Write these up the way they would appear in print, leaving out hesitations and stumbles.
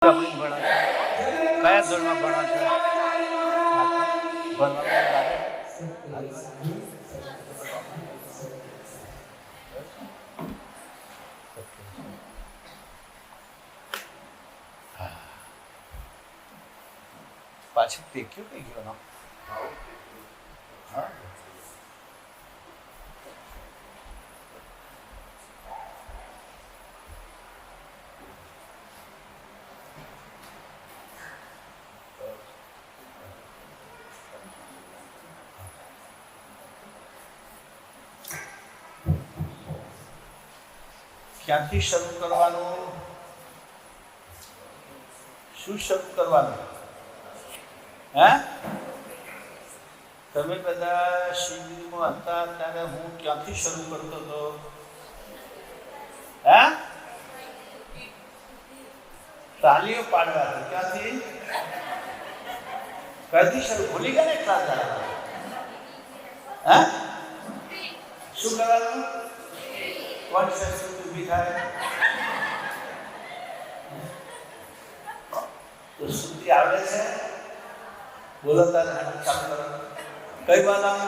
કયા ધોરણમાં ભણો છો? પાછી ટેક્યો કઈ ગયો ના? ક્યાંથી શરૂ કરવાનું? શું શરૂ કરવાનું? હે, તમે બધા શિબિરમાં હતા ત્યારે હું ક્યાંથી શરૂ કરતો હતો? હે, તાલીઓ પાડવાથી. ક્યાંથી? કઈથી શરૂ? ભૂલી ગયા ને એટલા હતા? હે, શું કરવાનું? કોણ સંસ્કૃતિ ઊભી થાય તો શુદ્ધિ આવડે છે? બોલો તારે ચાલુ કરો. કઈ બાધા?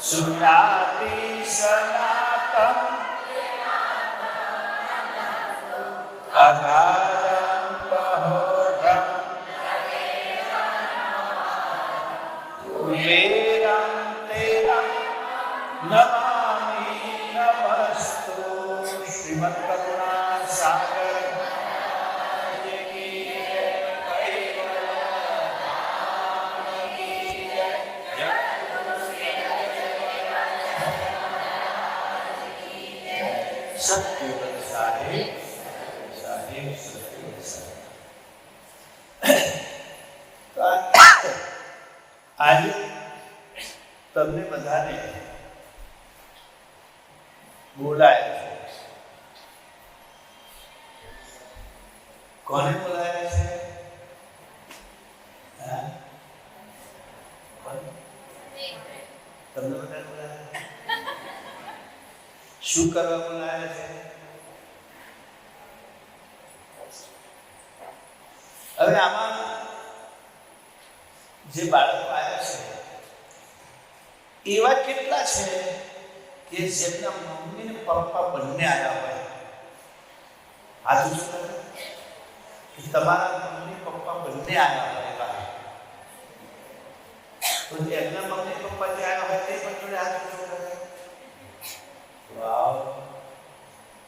સુનાતિ સનાતમ અધારમ બહોધમ વેદમ તેરમ નમામિ નમસ્તુ. શ્રીમદ કરુણા સાગર આજે તમને બધાને બોલાયા છે. કોને બોલાયા છે? તમને બધા બોલાયા? શું કરવા બોલાયા છે? હવે આમાં જે બાળકો આવ્યા છે એવા કેટલા છે કે જેમના મમ્મી ને પપ્પા બંને આવ્યા હોય? હાથ ઊંચો કરો. તમારા મમ્મી પપ્પા બંને આવ્યા હોય એવા તો એમના મમ્મી પપ્પા જે આવ્યા હોય તે પણ જોડે હાથ ઊંચો કરે. વાવ,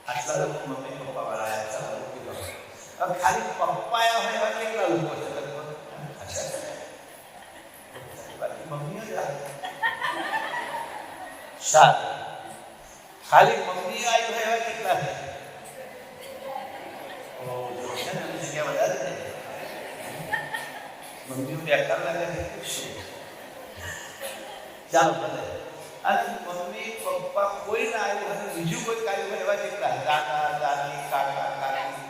આટલા લોકો મમ્મી પપ્પા વાળા આવ્યા છે. હવે ખાલી પપ્પા આવ્યા હોય એવા કેટલા લોકો છે? મમ્મીઓ જ આવે. સારું, ખાલી મમ્મી આવી હોય એવા કેટલા છે? જગ્યા વધારે ને મમ્મીઓ બેકાર લાગે છે. ચાલો ભલે. અને મમ્મી પપ્પા કોઈ ના આવ્યું અને બીજું કોઈ કાર્ય હોય એવા કેટલા? દાદા દાદી કાકા કાકી.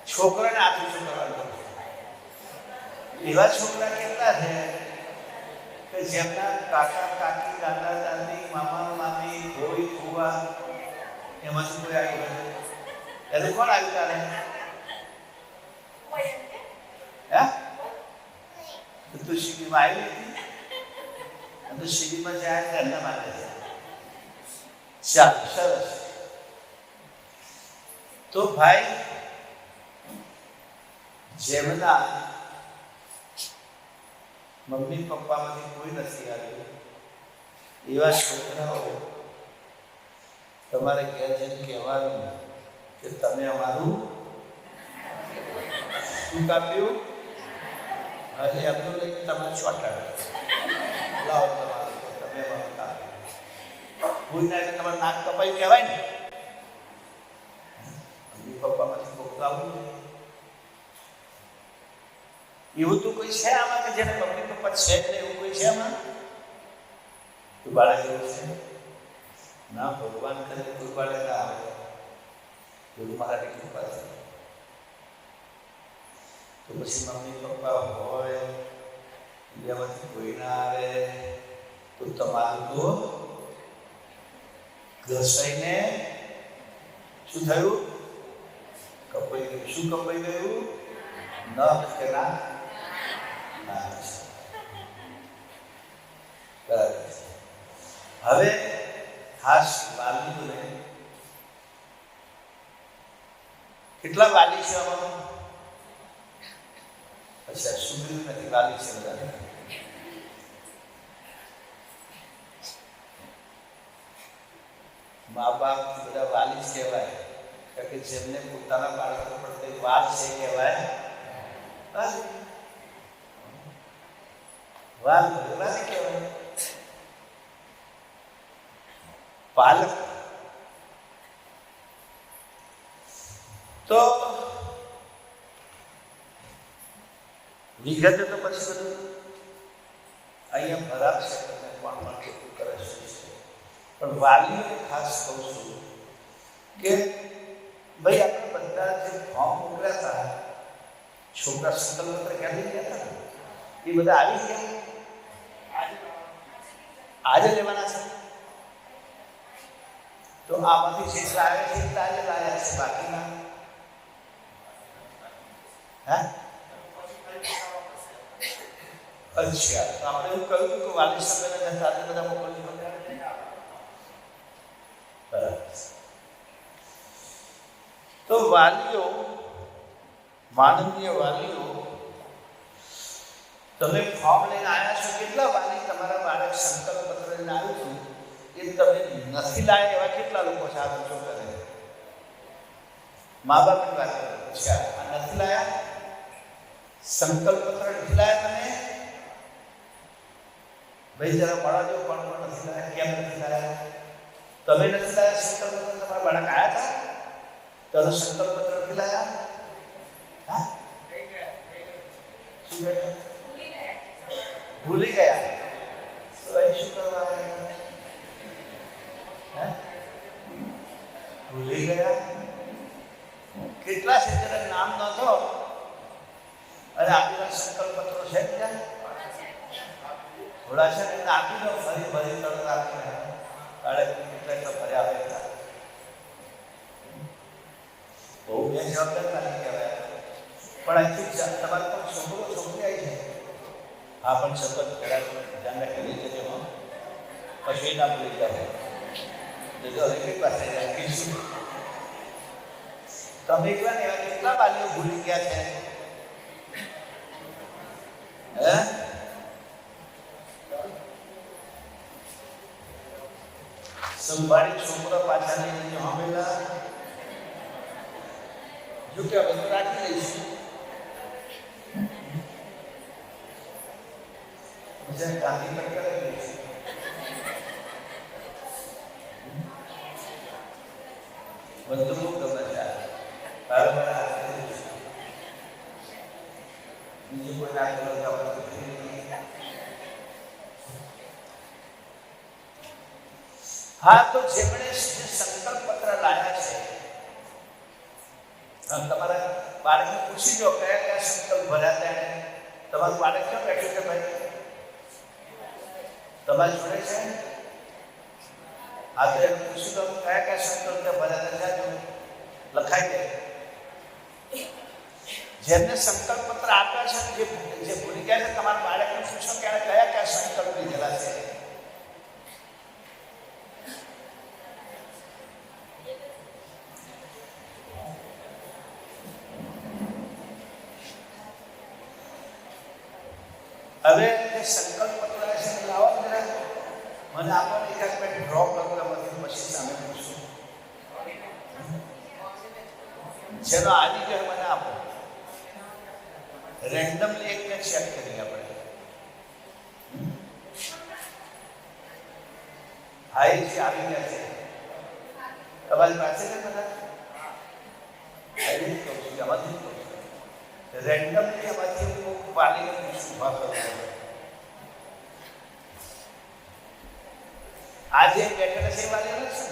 છોકરાને આટલું શું કરવાનું? એવા છોકરા કેટલા છે કે જેમના કાકા કાકી દાદા દાદી મામા મામી ભોઈ ફુવા એમાં શું કોઈ આવ્યું હોય? એનું કોણ આવ્યું તારે? હે, તું શિબિરમાં આવી હતી? તો શિબિરમાં જાય એમના માટે. ચાલો, સરસ. તો ભાઈ જેમના મમ્મી પપ્પામાંથી કોઈ નથી આવ્યું એવા છોકરાઓ તમારે ઘેર જઈને કહેવાનું કે તમે અમારું શું કાપ્યું? અને એમનું લઈ તમારે ચોટાડ્યું. લાવો તમારું તમે અમારું કાપ્યું. કોઈ ના તમારે નાક કપાયું કહેવાય ને. પપ્પામાંથી મોકલાવું એવું તો કોઈ છે આમાં કે જેને મમ્મી પપ્પા છે જ નહીં એવું કોઈ છે આમાં? તો બાળક એવું છે ના, ભગવાન કરે કોઈ બાળક ના આવે એવું મારા કૃપા છે. તો પછી મમ્મી પપ્પા હોય એમાંથી કોઈ ના આવે તો તમારું તો ઘસાઈને શું થયું? કપાઈ ગયું. શું કપાઈ ગયું? નખ કે ના? હવે ખાસ વાલીઓને કેટલા વાલી છે આમાં? અચ્છા, સુધરી નથી, વાલી છે બધા. મા બાપ બધા વાલી જ કહેવાય, કારણ કે જેમને પોતાના બાળકો પ્રત્યે વાલ છે કહેવાય. વાલ ભરેલા કહેવાય. પાલક તો વિગતે તો પછી બધું અહીંયા બરાબર છે, તમે કોણ પણ કેટલું કરે છે. પણ વાલીઓને ખાસ કહું છું કે ભાઈ આપણે બધા જે ફોર્મ મોકલ્યા હતા છોકરા સંકલ્પ પત્ર ક્યાંથી ગયા હતા એ બધા આવી ગયા, આજે લેવાના છે. તો આમાંથી જેટલા આવે છે એટલા આજે લાવ્યા છે, બાકીના હા. અચ્છા, તો આપણે એવું કહ્યું કે વાલી સંમેલન સાથે બધા મોકલજો. તો વાલીઓ, માનનીય વાલીઓ, તમે ફોર્મ લઈને આવ્યા છો. કેટલા વાલી તમારા બાળક સંકલ્પ પત્ર લઈને આવ્યું હતું એ તમે નથી લાયા એવા કેટલા લોકો છે? આ બચ્ચો કરે મા બાપની વાત કરે. અચ્છા, આ નથી લાયા સંકલ્પ પત્ર નથી લાયા તમે? ભાઈ જરા મળવા દો, પણ નથી લાયા. કેમ નથી લાયા? તમે નથી લાયા સંકલ્પ પત્ર? તમારા બાળક આવ્યા હતા તો સંકલ્પ પત્ર નથી લાયા? હા, શું કહ્યું? ભૂલી ગયા. તો અહીં શું કરવા આવ્યા? ભૂલી ગયા. કેટલા છે જરા નામ નોંધો અને આપેલા સંકલ્પ પત્રો છે ત્યાં થોડા છે ને આપી દો. ફરી ફરી તરત આપીને કાળે કેટલા ફર્યા હોય. બહુ બે જવાબદાર નથી કહેવાય. પણ અહીંથી તમારે પણ છોકરો છોકરી આવી છે. હા, પણ સતત ધ્યાન રાખી લઈ જજો. પછી ના ભૂલી જાવ. તમે એકલા ને એવા કેટલા વાલીઓ ભૂલી ગયા છે? સંભાળી છોકરા પાછા લઈને હમેલા જો કે હવે તો રાખી લઈશું. ગાંધી પર કરી લઈશું. બધું બહુ ગમે છે. બરાબર બીજું કોઈ ના કરો. હા, તો જેમણે સંકલ્પ પત્ર લાયા છે તમારા બાળકને પૂછી જો કયા કયા સંકલ્પ ભર્યા હતા. તમારું બાળક કેમ બેઠું છે ભાઈ? તમારી જોડે છે? આ તો એને પૂછી દો કયા કયા સંકલ્પ ભર્યા હતા. લખાઈ દે. જેમને સંકલ્પ પત્ર આપ્યા છે જે ભૂલી ગયા છે તમારા બાળકને પૂછો કે કયા કયા સંકલ્પ લીધેલા છે. હવે જે સંકલ્પ પત્ર છે લાવો જરા મને મને આપણને એકાદ મિનિટ ડ્રો કરવામાંથી પછી સામે પૂછું જેનો આવી ગયો મને આપો. રેન્ડમલી એકને ચેક કરીએ આપણે. હા એ જે આવી ગયા છે તમારી પાસે છે બધા? આમાંથી રેન્ડમલી આમાંથી હું પાણીને પૂછું વાત કરું. આજે બેઠેલા છે વાલી છે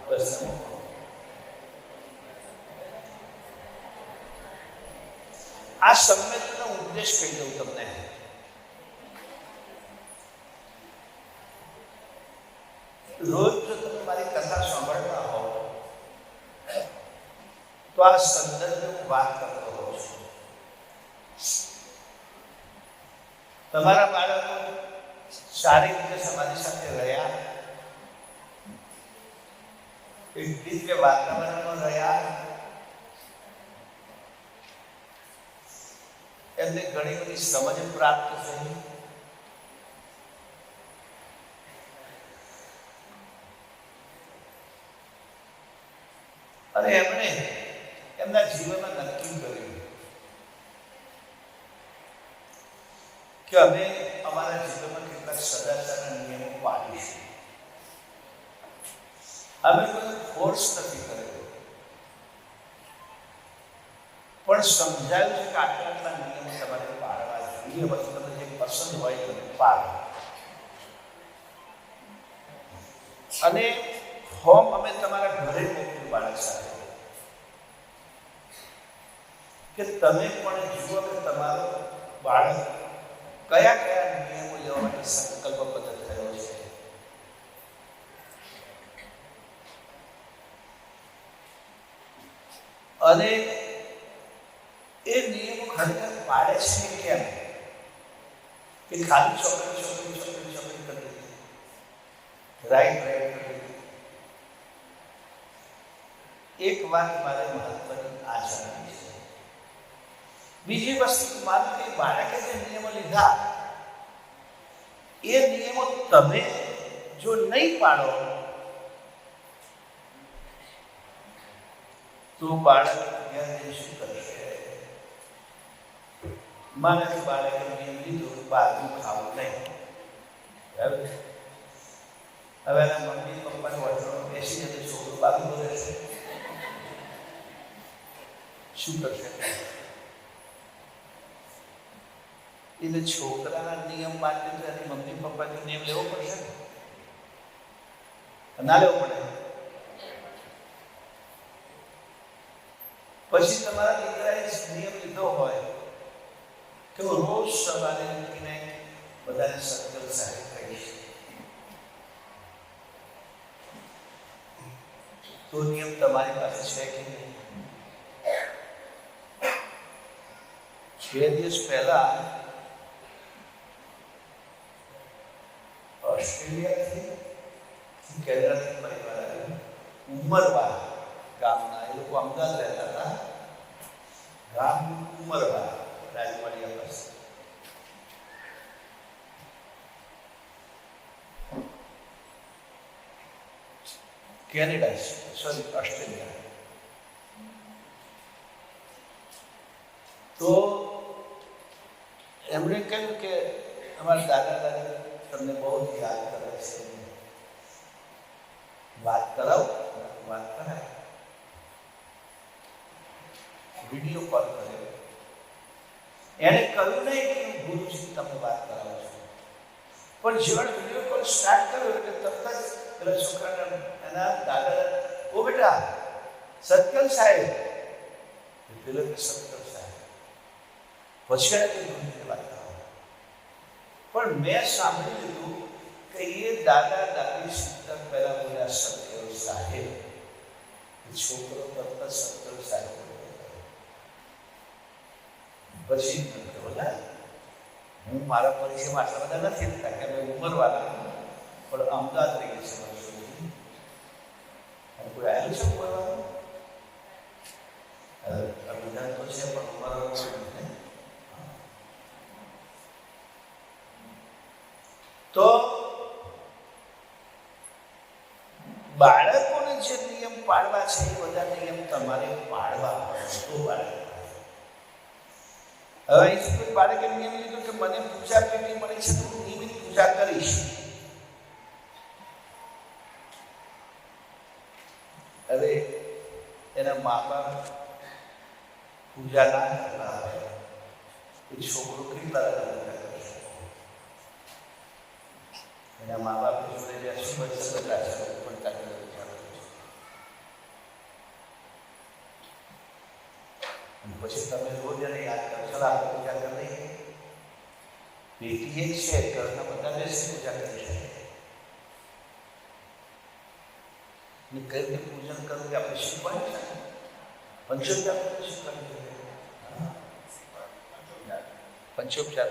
બસ. આ સંમેલનનો ઉદ્દેશ કહી દઉં તમને. રોજ જો તમે મારી કથા સાંભળતા હો તો આ સંદર્ભે હું વાત કરતો હોઉં છું. તમારા બાળકો સારી રીતે તમારી સાથે રહ્યા, એક દિવ્ય વાતાવરણમાં રહ્યા, એમને ઘણી બધી સમજ પ્રાપ્ત થઈ. અને એમણે એમના જીવનમાં નક્કી કર્યું કે અમે અમારા જીવનમાં કેટલાક સદાચારના નિયમો પાળીશું. અમે કોઈ ફોર્સ નથી કર્યો, પણ સમજાયું છે કે આટલા નિયમો તમારે પાળવા જોઈએ. પછી તમને જે પસંદ હોય તમે પાળો. અને હોમ અમે તમારા ઘરે મોકલ્યું બાળક સાથે કે તમે પણ જુઓ કે તમારો બાળક કયા કયા નિયમો લેવા માટે સંકલ્પબદ્ધ થયો છે. અને એ નિયમો ખરેખર પાડે છે કેમ? કે ખાલી છોકરી છોકરી છોકરી છોકરી કરી દીધી, રાઈટ રાઈટ કરી દીધી. એક વાત મારે મહત્વની આ જણાવી છે. બીજી વસ્તુ માત્ર કે બાળકે જે નિયમો લીધા એ નિયમો તમે જો નહીં પાડો તો બાળક શું કરશે? માને કે બાળકે નિયમ લીધો બહારનું ખાવું નહીં. હવે એના મમ્મી પપ્પાને વચનો બેસી જશે, છોકરો બાજુ રહેશે, શું કરશે? એટલે છોકરાના નિયમ માટે એની મમ્મી પપ્પાનો નિયમ લેવો પડશે ને? ના લેવો પડે? પછી તમારા દીકરાએ નિયમ લીધો હોય કે હું રોજ સવારે ઉઠીને બધાને સત્સંગ સાહેબ કહીશ, તો નિયમ તમારી પાસે છે કે નહીં? 6 દિવસ પહેલા ઓસ્ટ્રેલિયાથી કેનેડાથી પરિવાર આવ્યો. ઉમરવા ગામના, એ લોકો અમદાવાદ રહેતા હતા. ગામ ઉમરવા, રાજવાડિયા પાસે. Canada, sorry Australia. તો એમણે કહ્યું કે અમારા દાદા દાદી તમને બહુ યાદ કરે છે, વાત કરાવો. વાત કરાય, વિડીયો કોલ કર્યો. એણે કહ્યું નહીં કે હું ગુરુજી તમને વાત કરાવું છું, પણ જેવડે વિડીયો કોલ સ્ટાર્ટ કર્યો એટલે તરત જ પેલા છોકરાને એના દાદા, ઓ બેટા સત્કલ સાહેબ, પેલો કે સત્કલ સાહેબ. પછી એને ગુરુજીને વાત કરાવો. પણ મેં સાંભળી લીધું કે એ દાદા દાદી શિક્ષક પહેલા બોલ્યા સત્કલ સાહેબ, છોકરો તરત સત્કલ સાહેબ. પછી બોલા હું મારા પરિચયમાં આટલા બધા નથી થતા કે અમે ઉંમરવાળા, પણ અમદાવાદ રહીએ છીએ વર્ષોથી. કોઈ આવેલું છે ઉંમરવાળું? અભિધાન તો છે પણ ઉંમરવાળું. તો બાળકોને જે નિયમ પાડવા છે એ બધા નિયમ તમારે પાડવા તો બાળક. હવે અહીંથી કોઈ બાળકે નિયમ લીધો કે મને પૂજા પેટી મળી છે તો હું નિયમિત પૂજા કરીશ. હવે એના મા બાપ પૂજા ના કરતા હોય એ છોકરો કેટલા કરશે? એના મા બાપ જોડે બેસવું પડશે, બધા પડતા પછી તમે રોજ એને યાદ કરશો આપણે પૂજા કરી દઈએ. પેટી એક છે, ઘરના બધા બેસી પૂજા કરી શકે. કઈ રીતે પૂજન કરવું કે આપણે શીખવાનું છે. પંચોપચાર શીખવાનું, પંચોપચાર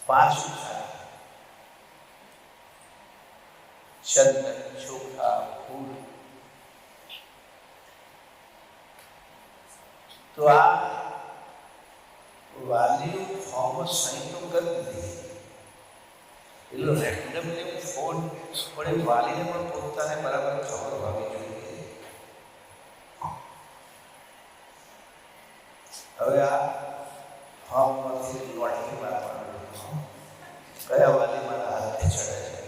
5 ઉપચાર: ચંદન, ચોખા, ફૂલ. તો આ વાલીઓ ફોર્મ સહી તો કરી દીધી. એટલો રેન્ડમલી ફોન પણ એ વાલીને પણ પોતાને બરાબર ખબર હોવી જોઈએ. હવે આ ફોર્મમાંથી લોટરી મારવાનું, કયા વાલી મારા હાથે ચડે છે.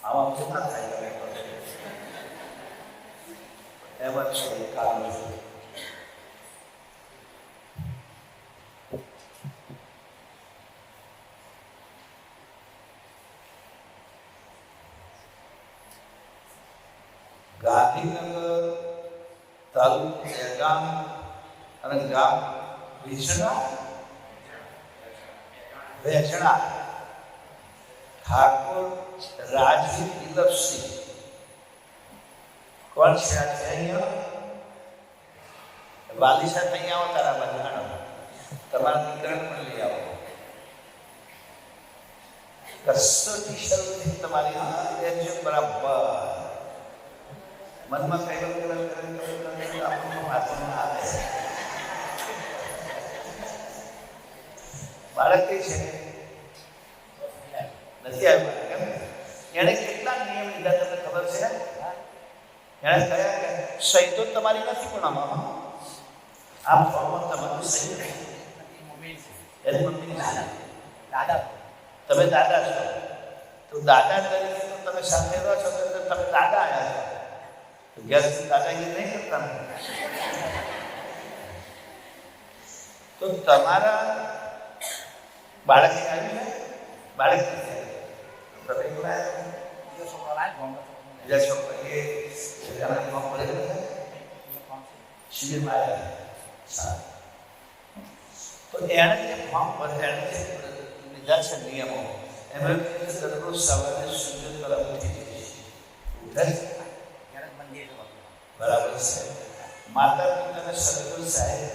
આમાં કેટલા થાય એમાં છે કામ. ગાંધીનગર તાલુકો ગામ અને ગામ વેચણા ઠાકોર રાજવી દિલપસિંહ. કોણ છે અહીંયા? વાલી સાહેબ અહીંયા આવો, તારા બાજુ તમારા દીકરાને પણ લઈ આવો. કસોટી શરૂ થઈ તમારી. બરાબર મનમાં કઈ આપણું વાંચવામાં આવે. બાળક કઈ છે નથી આવ્યું. કેમ? એને કેટલા નિયમ લીધા તમને ખબર છે? એને કયા કે સહી તો તમારી નથી, પણ આમાં આ ફોર્મમાં તમારું સહી નથી. એની મમ્મી દાદા, તમે દાદા છો તો દાદા તરીકે તો તમે સાથે રહો છો, તો તમે દાદા આવ્યા છો. ઘેરથી દાદાગીરી નહીં કરતા. તો તમારા બાળક આવ્યું ને, બાળક શિબિરમાં આવ્યા. તો એણે જે ફોર્મ ભરે, એણે જે લીધા છે નિયમો, એમાં દરરોજ સવારે સૂર્ય તરફ બરાબર છે. માતા પિતાને સદગુરુ સાહેબ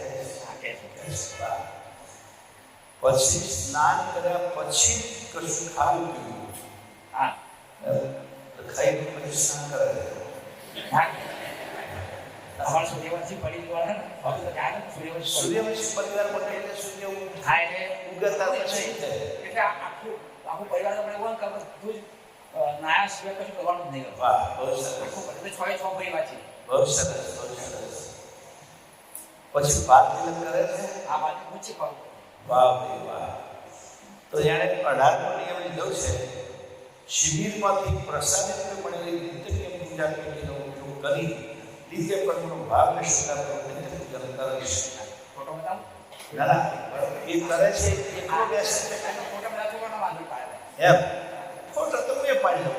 પછી સ્નાન કર્યા પછી કશું ખાવું પીવું. ખાઈ પછી સ્નાન કરે. સૂર્યવંશી પરિવાર માટે એટલે સૂર્ય ઉગતા પછી એટલે આખું પરિવાર નાયા સિવાય કશું કરવાનું જ નહીં. વાહ, બહુ સરસ. 6 પરિવાર છે. બહુ સરસ, બહુ સરસ. પછી બાદ તિલક કરે છે. આ બાદ પૂછી કહું. વાહ ભાઈ વાહ. તો એણે 18નો નિયમ લીધો છે. શિબિરમાંથી પ્રસાદિત મળેલી નિત્ય પૂજા પેટીનો ઉપયોગ કરી નિત્ય કર્મનો ભાગ નિષ્ઠા નિત્ય પૂજન કરીશ. ફોટો બતાવો. ના એ કરે છે એટલો બેસે છે કે ફોટો બતાવવાનો વાંધો પાડે એમ. ફોટો તો મેં પાડ્યો.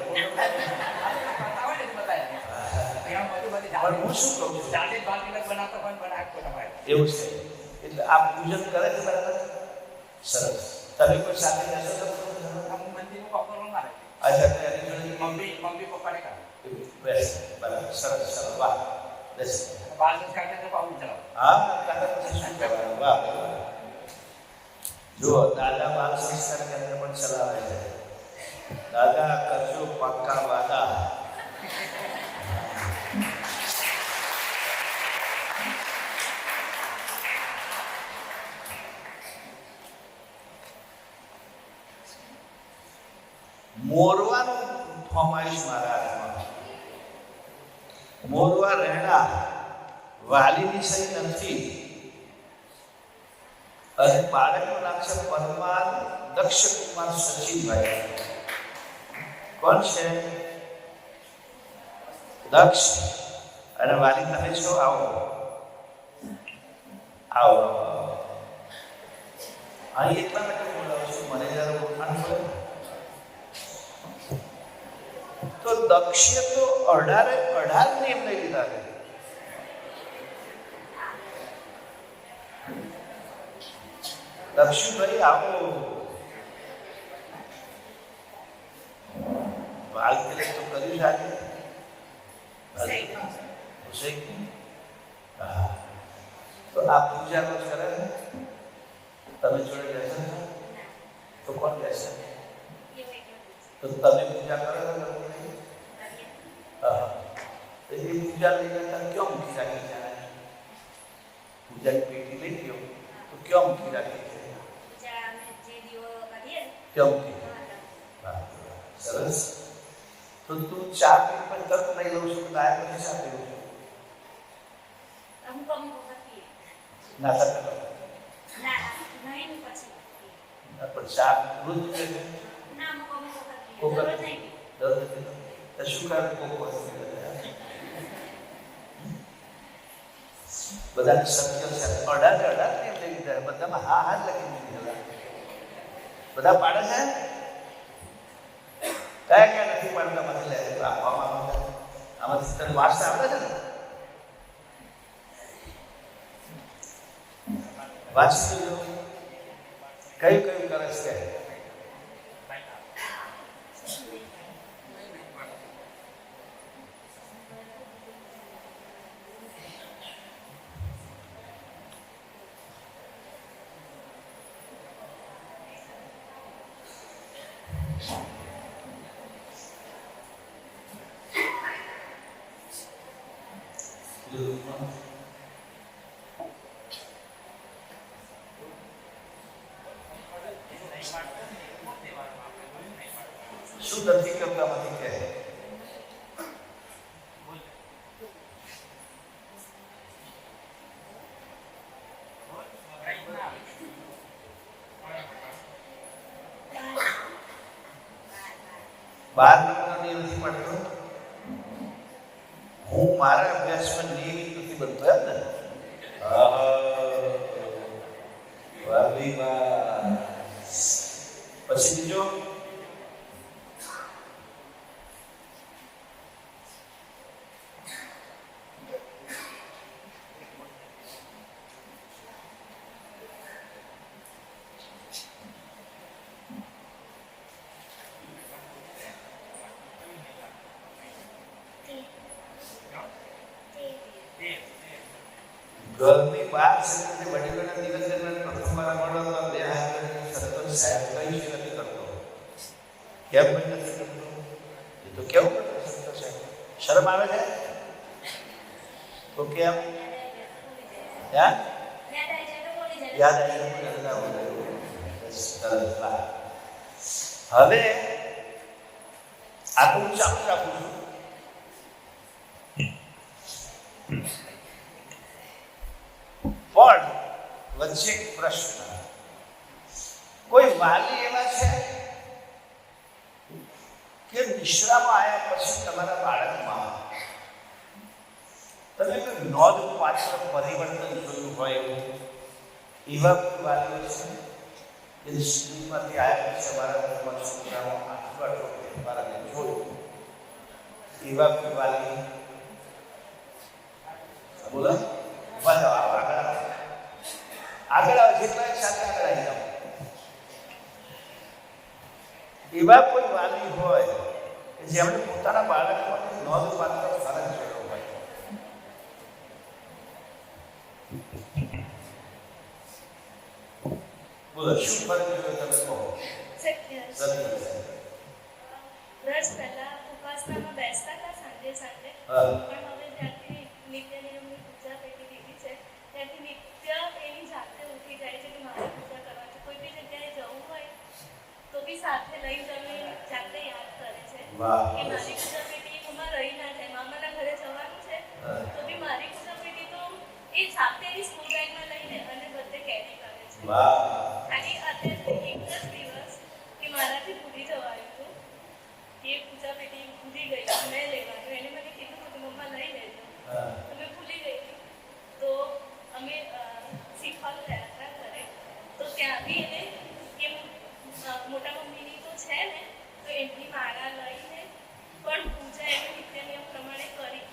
પણ હું શું કહું છું, જાતે બાલ તિલક બનાવતા પણ બનાવ ફોટા પાડે એવું છે. એટલે આ પૂજન કરે છે બરાબર. સરસ. તમે કોઈ સાથે જશો તો મંદિરનું વાપરવાનું ના રહે. અચ્છા, મમ્મી પપ્પાને કાઢે. બેસ બરાબર. સરસ સરસ. વાહ. બેસ. બાલ સંસ્કાર તો પાવું ચલાવો. હા, કાકા પછી શું કહેવાનું. વાહ. જુઓ, દાદા બાલ સંસ્કાર કેન્દ્ર પણ ચલાવે છે. દાદા કરજો પાક્કા વાદા. મોરવાનું ફોર્મ આવીશ મારા હાથમાં. મોરવા રહેણા વાલીની સહી નથી અને બાળકનું નામ છે પરમાર દક્ષકુમાર સચિનભાઈ. કોણ છે? દક્ષ. અને વાલી તમે છો? આવો આવો. અહીં એટલા માટે બોલાવું છું, મને જયારે ઓળખાણ મળે તો દક્ષે તો 18 નિયમ લઈ લીધા છે. દક્ષુભાઈ આવો. બાલ તિલક તો કર્યું છે આજે? તો આ પૂજા રોજ કરે છે? તમે જોડે રહેશો તો કોણ રહેશે? તો તમે પૂજા કરો છો? એ પૂજા લઈ જતા ક્यों મૂકી રાખી છે? પૂજાની પેટી લઈ ગયો તો ક્यों મૂકી રાખી છે? ક્यों મૂકી? સરસ. તો તું ચા પી પણ તરત નહીં લઉં છું, ગાય પછી ચા પીવું છું? નાતા કરો પણ ચા રોજ પીવે છે? શું કારણ? બધાને શક્ય છે 18 નિયમ લઈ લીધા. બધામાં હા હા લખી દીધા. બધા પાડે છે? કયા કયા નથી પાડતા? મને લે આપવામાં આવે. આમાંથી તને વાંચતા આવડે છે ને? વાંચી દો. કયું કયું કરે છે? શું નથી કરતા? નથી કે બાર નંબરની નથી પડતો. હું મારા અભ્યાસમાં નિયમિત નથી બનતો એમ ને? પછી બીજો ઘરની બહાર છે વડીલોના દિવસ દરમિયાન પ્રથમ વાર મળો તો બે હાથ સતત સાહેબ કઈ જ નથી કરતો. કેમ પણ નથી કરતો? એ તો કેવું કરતો છે? શરમ આવે છે? તો કેમ? યાદ આવી હવે આટલું ચાલુ રાખું છું. પણ વચ્ચે એક પ્રશ્ન. કોઈ વાલી એવા છે કે નિશ્રામાં આવ્યા પછી તમારા બાળકમાં તમે કોઈ નોંધપાત્ર પરિવર્તન જોયું હોય એવું એવા કોઈ વાલીઓ છે કે સ્કૂલમાંથી આવ્યા પછી તમારા ઘરમાં છોકરાઓ આટલું ફેરફાર જોયું? એવા કોઈ વાલી બોલો? આગળ આવે જેટલા એક સાથે આગળ આવી જાઓ. એવા કોઈ વાલી હોય કે જેમણે પોતાના બાળકમાં નોંધપાત્ર ફરક જોયો હોય? બોલો, શું ફરક જોયો તમે કહો? વર્ષ પહેલા ઉપાસનામાં બેસતા હતા સાંજે સાંજે, પણ હવે જ્યાંથી નિત્ય નિયમની પૂજા પેટી લીધી છે ત્યાંથી નિત્ય એની જાતે ઉઠી જાય છે કે મારે પૂજા કરવા છે. કોઈ બી જગ્યાએ જવું હોય તો બી સાથે લઈ જવી, જાતે યાદ વાહ કે મારી પૂજા પેટી એમાં રહી ના જાય. મામાના ઘરે જવાનું છે તો બી મારી પૂજા પેટી તો એ જાતે એની સ્કૂલ બેગમાં લઈને અને બધે કેરી કરે છે. વાહ ખાલી અત્યારે એક જ દિવસ કે મારાથી ભૂલી જવાયું હતું કે પૂજા પેટી ભૂલી ગઈ મેં લેવાનું. એને મને કીધું કે મમ્મા લઈ લેજો તો મેં ભૂલી ગઈ હતી. તો અમે શીખવાનું ગયા હતા ઘરે તો ત્યાં બી એને કે મોટા મમ્મીની તો છે ને તો એમની માળા લઈને પણ પૂજા એની નિત્ય નિયમ પ્રમાણે કરી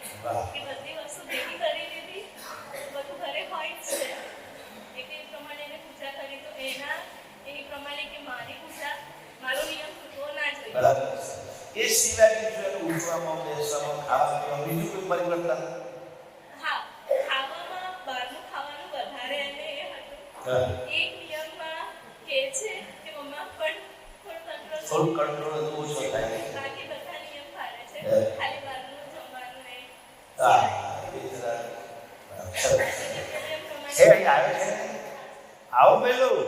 કે બધી વસ્તુ ભેગી કરી દીધી. બધું ઘરે હોય જ છે એટલે એ પ્રમાણે એને પૂજા કરી. તો એની પ્રમાણે કે મારી પૂજા મારો નિયમ તૂટવો ના જોઈએ. બરાબર. એ સિવાય બીજું એનું ઉઠવામાં બેસવામાં ખાવામાં બીજું કોઈ પરિવર્તન? હા, ખાવામાં બહારનું ખાવાનું વધારે એને એ હતું. એક નિયમમાં કહે છે કે મમ્મા પણ થોડું કંટ્રોલ ઓછો થાય. બાકી બધા નિયમ પાડે છે. ખાલી બહારનું જમવાનું ને છે અહીં આવે છે. આવો પેલું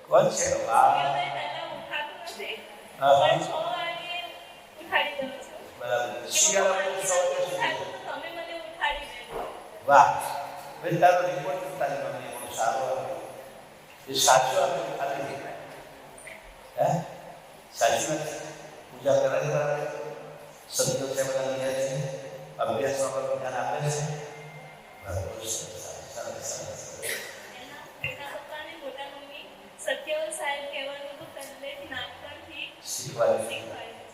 કોણ છે? વાહ પહેલા ઉઠાતું નથી પણ 6 વાગે ઉઠાડી દઉં છું. બરાબર. શિયાળામાં તમે મને ઉઠાડી દેજો. વાહ ભાઈ તારો રિપોર્ટ તારી મને બહુ સારો આવ્યો. એ સાચું આપણે ખાલી દેખાય હે સાચું નથી. પૂજા કરે છે સંતો છે બધા નિયમ છે અભ્યાસમાં પણ ધ્યાન આપે છે. બરાબર સરસ. એના મોટા પપ્પા અને મોટા મમ્મી સત્યવલ સાહેબ કહેવાનું તો પહેલેથી નાનપણથી શીખવાડી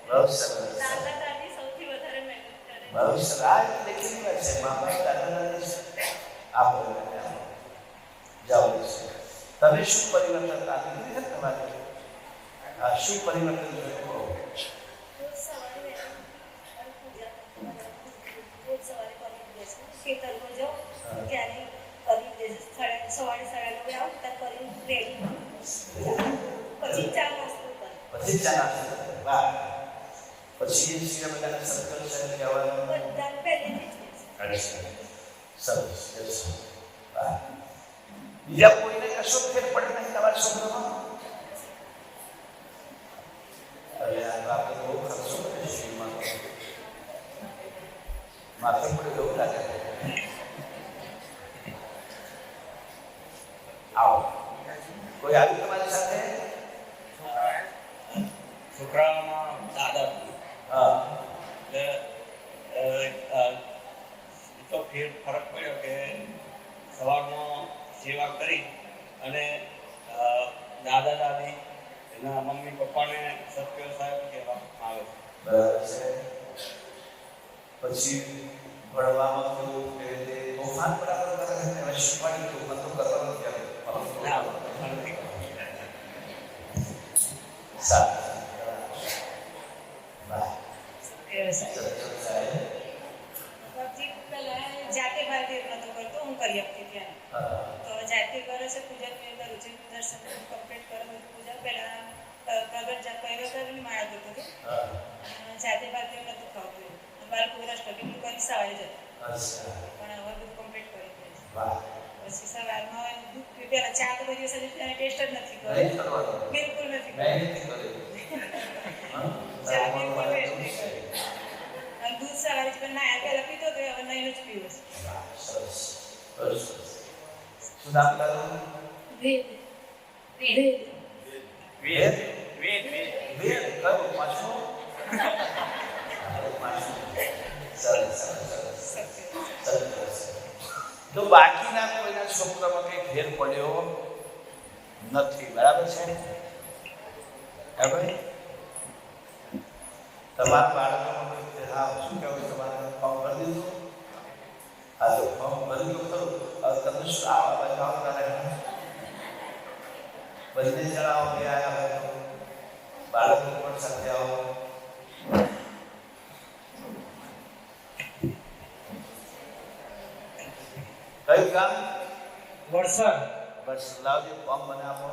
બહુ સરસ. દાદા દાદી સૌથી વધારે મહેનત કરે. બહુ સરસ. આ લેખિત વાત છે. મામા દાદા દાદી આપો જાઓ છે. તમે શું પરિવર્તન આપી દીધી છે તમારે? આ શું પરિવર્તન જોયું? રોજ સવારે પૂજા રોજ સવારે કરી દે છે. ખેતરમાં જાઓ ત્યારે કરી દે છે. સવારે 9:30 આવો ત્યારે કરી રેડી પછી ચા નાસ્તો કરે. પછી ચા નાસ્તો કરે. વાહ. પછી એ સિવાય બધાને સત્કર છે કહેવાનું બધા પહેલેથી જ સરસ સરસ. વાહ. બીજા કોઈને કશો ફેર પડે નહીં તમારા છોકરામાં? અરે આ આપણે બહુ ખર્ચો કરે શ્રીમાં માથે પડે એવું લાગે. આવો કોઈ આવ્યું તમારી સાથે? છોકરાઓમાં દાદા હા એટલે તો ફરક પડ્યો કે સવારમાં સેવા કરી અને દાદા દાદી એના મમ્મી પપ્પાને સત્ય સાહેબ કહેવામાં આવે છે. બરાબર છે. પછી ભણવામાં કેવું કે તે તોફાન બરાબર કરે છે શીખવાડી તો બધું કરવાનું ક્યારે સારું. વાહ પહેલા જાતે ભારતીય નતો કરતો હું કરી આપતી ત્યાં તો જાતે કરે છે પૂજાની અંદર રુચિ દર્શન કમ્પ્લીટ કરે બધું પૂજા પહેલા પ્રગટ કરીને માળા કરતો હતો જાતે ભારતીય નતું ખાવતું બાળકો રસ્તો કેટલું કરી સવારે જતો પણ હવે બધું કમ્પ્લીટ કરી દે છે. પછી સવારમાં દૂધ પહેલા ચા તો બધી વસ્તુ ટેસ્ટ જ નથી કર્યો બિલકુલ નથી કર્યો ચા બિલકુલ ટેસ્ટ નહીં કર્યો. દૂધ સવારે પણ ના પહેલા પીતો તો હવે નહીં જ પીવું. શું નામ તારું? વેદ વેદ વેદ વેદ વેદ કયું પાછું? સરસ સરસ. તો બાકીના કોઈના છોકરામાં કઈ ફેર પડ્યો નથી. બરાબર છે? હવે તમારા બાળકોમાં હા શું કહેવું તમારે ફોર્મ ભરી દીધું? હા તો ફોર્મ ભરી દો ખરું. હવે તમે શું આવા જાઓ તારે બંને જણાઓ બે આવ્યા હોય તો બાળકો પણ સાથે આવો. કયું કામ? વરસાદ બસ લાવજો ફોર્મ મને આપો.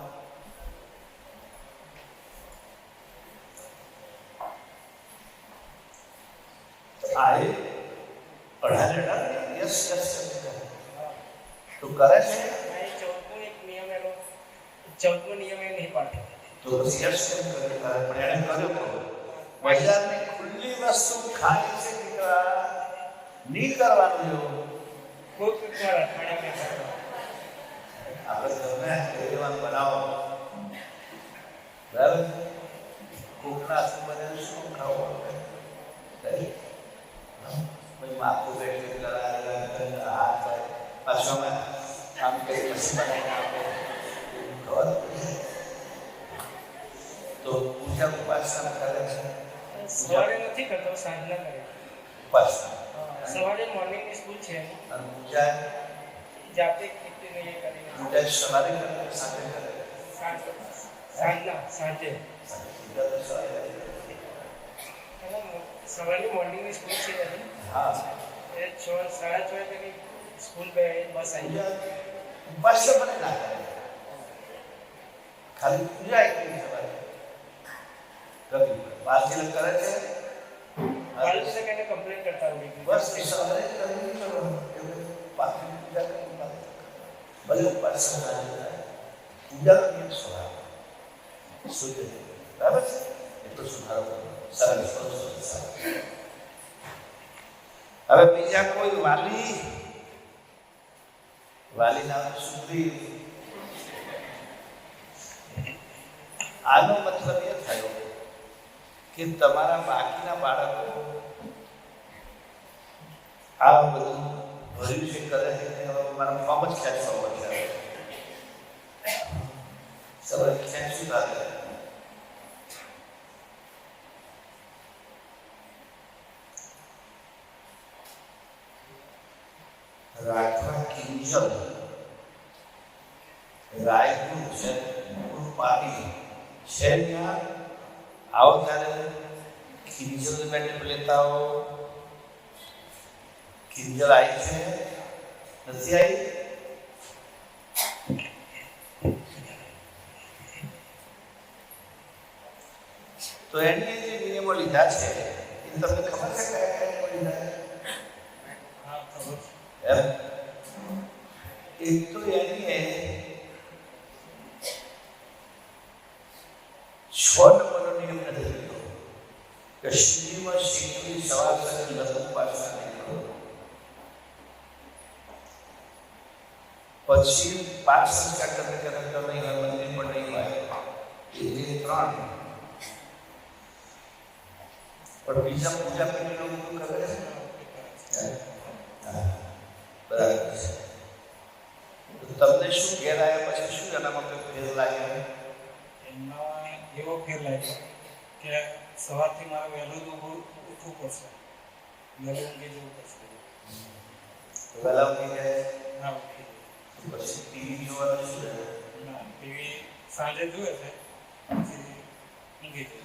આ એ અઢારે યસ યસ તું કરે છે? 14મો નિયમ એ નહીં પાડતો. તો પછી યસ કેમ કરે? પણ એને કર્યો બજારને જૂની વસ્તુ ખાય છે કે નહીં કરવાનું એવું કોક વાર અઠવાડિયામાં આપણે તમને કહેવાનું બનાવો બરાબર કોકના હાથનું બનેલું શું ખાવું પછી માથું બેઠું કરાયેલા હાથ પાછું અમે આમ કરી પછી બનાવીને આપે ખબર તો પૂજા ઉપાસના કરે છે સવારે નથી કરતો, સાંજના કરે. ઉપાસના સવારે મોર્નિંગની સ્કૂલ છે અને પૂજા જાતે કીર્તિને એ કરીને પૂજા સવારે કરે સાંજે કરે સાંજે પૂજા તો સવારે કરે. સવારની મોર્નિંગની સ્કૂલ છે હા એ 6:30 વાગે સ્કૂલ બે બસ આવી જાય. પૂજા ઉપાસના મને ના કરે ખાલી પૂજા એકલી સવારે રવિ વાલજીને કરે છે બાળકોને કઈને કમ્પ્લેન કરતા હોય બસ સવારે કરવી કરો પાછી પૂજા કરવી ભલે ઉપાસના પૂજાનો નિયમ સ્વભાવ સૂર્ય બરાબર છે એટલો સુધારો સરસ હવે બીજા કોઈ વાલી નામ સુધરી આનો મતલબ એ થયો કે તમારા બાકીના બાળકો આ બધું ભર્યું છે કરે છે મારા ફોર્મ જ ખેંચવા પડશે સવારે ખેંચી લાગે રાખવા કિંજલ રાયનું છે મૂળ પાટી છે ત્યાં આવો ત્યારે કિંજલ બેઠે લેતા હો કિંજલ આવી છે નથી આવી તો એની જે નિયમો લીધા છે એ તમને ખબર છે કયા કયા નિયમો લીધા હા ખબર એમ એક તો એની 6 નંબરનો નિયમ નથી લીધો કે શ્રીમાં શીખવી સવાર સુધી લઘુ ઉપાસના નહીં કરો પછી 5 સંસ્કાર તમે કરતા નહીં હોય મંદિર પણ નહીં હોય એ 3 પણ બીજા પૂજા પેટી લોકો કરે છે બરાબર છે તમને શું ઘેર આવ્યા પછી શું એનામાં કોઈ ફેર લાગ્યો એમાં એવો ફેર લાગ્યો કે સવારથી મારે વહેલું ઉઠવું પડશે, વહેલું ઊંઘી જવું પડશે. વહેલા ઉઠી જાય ના ઉઠી પછી ટીવી જોવાનું શું રહે ના ટીવી સાંજે જુએ છે પછી ઊંઘી જાય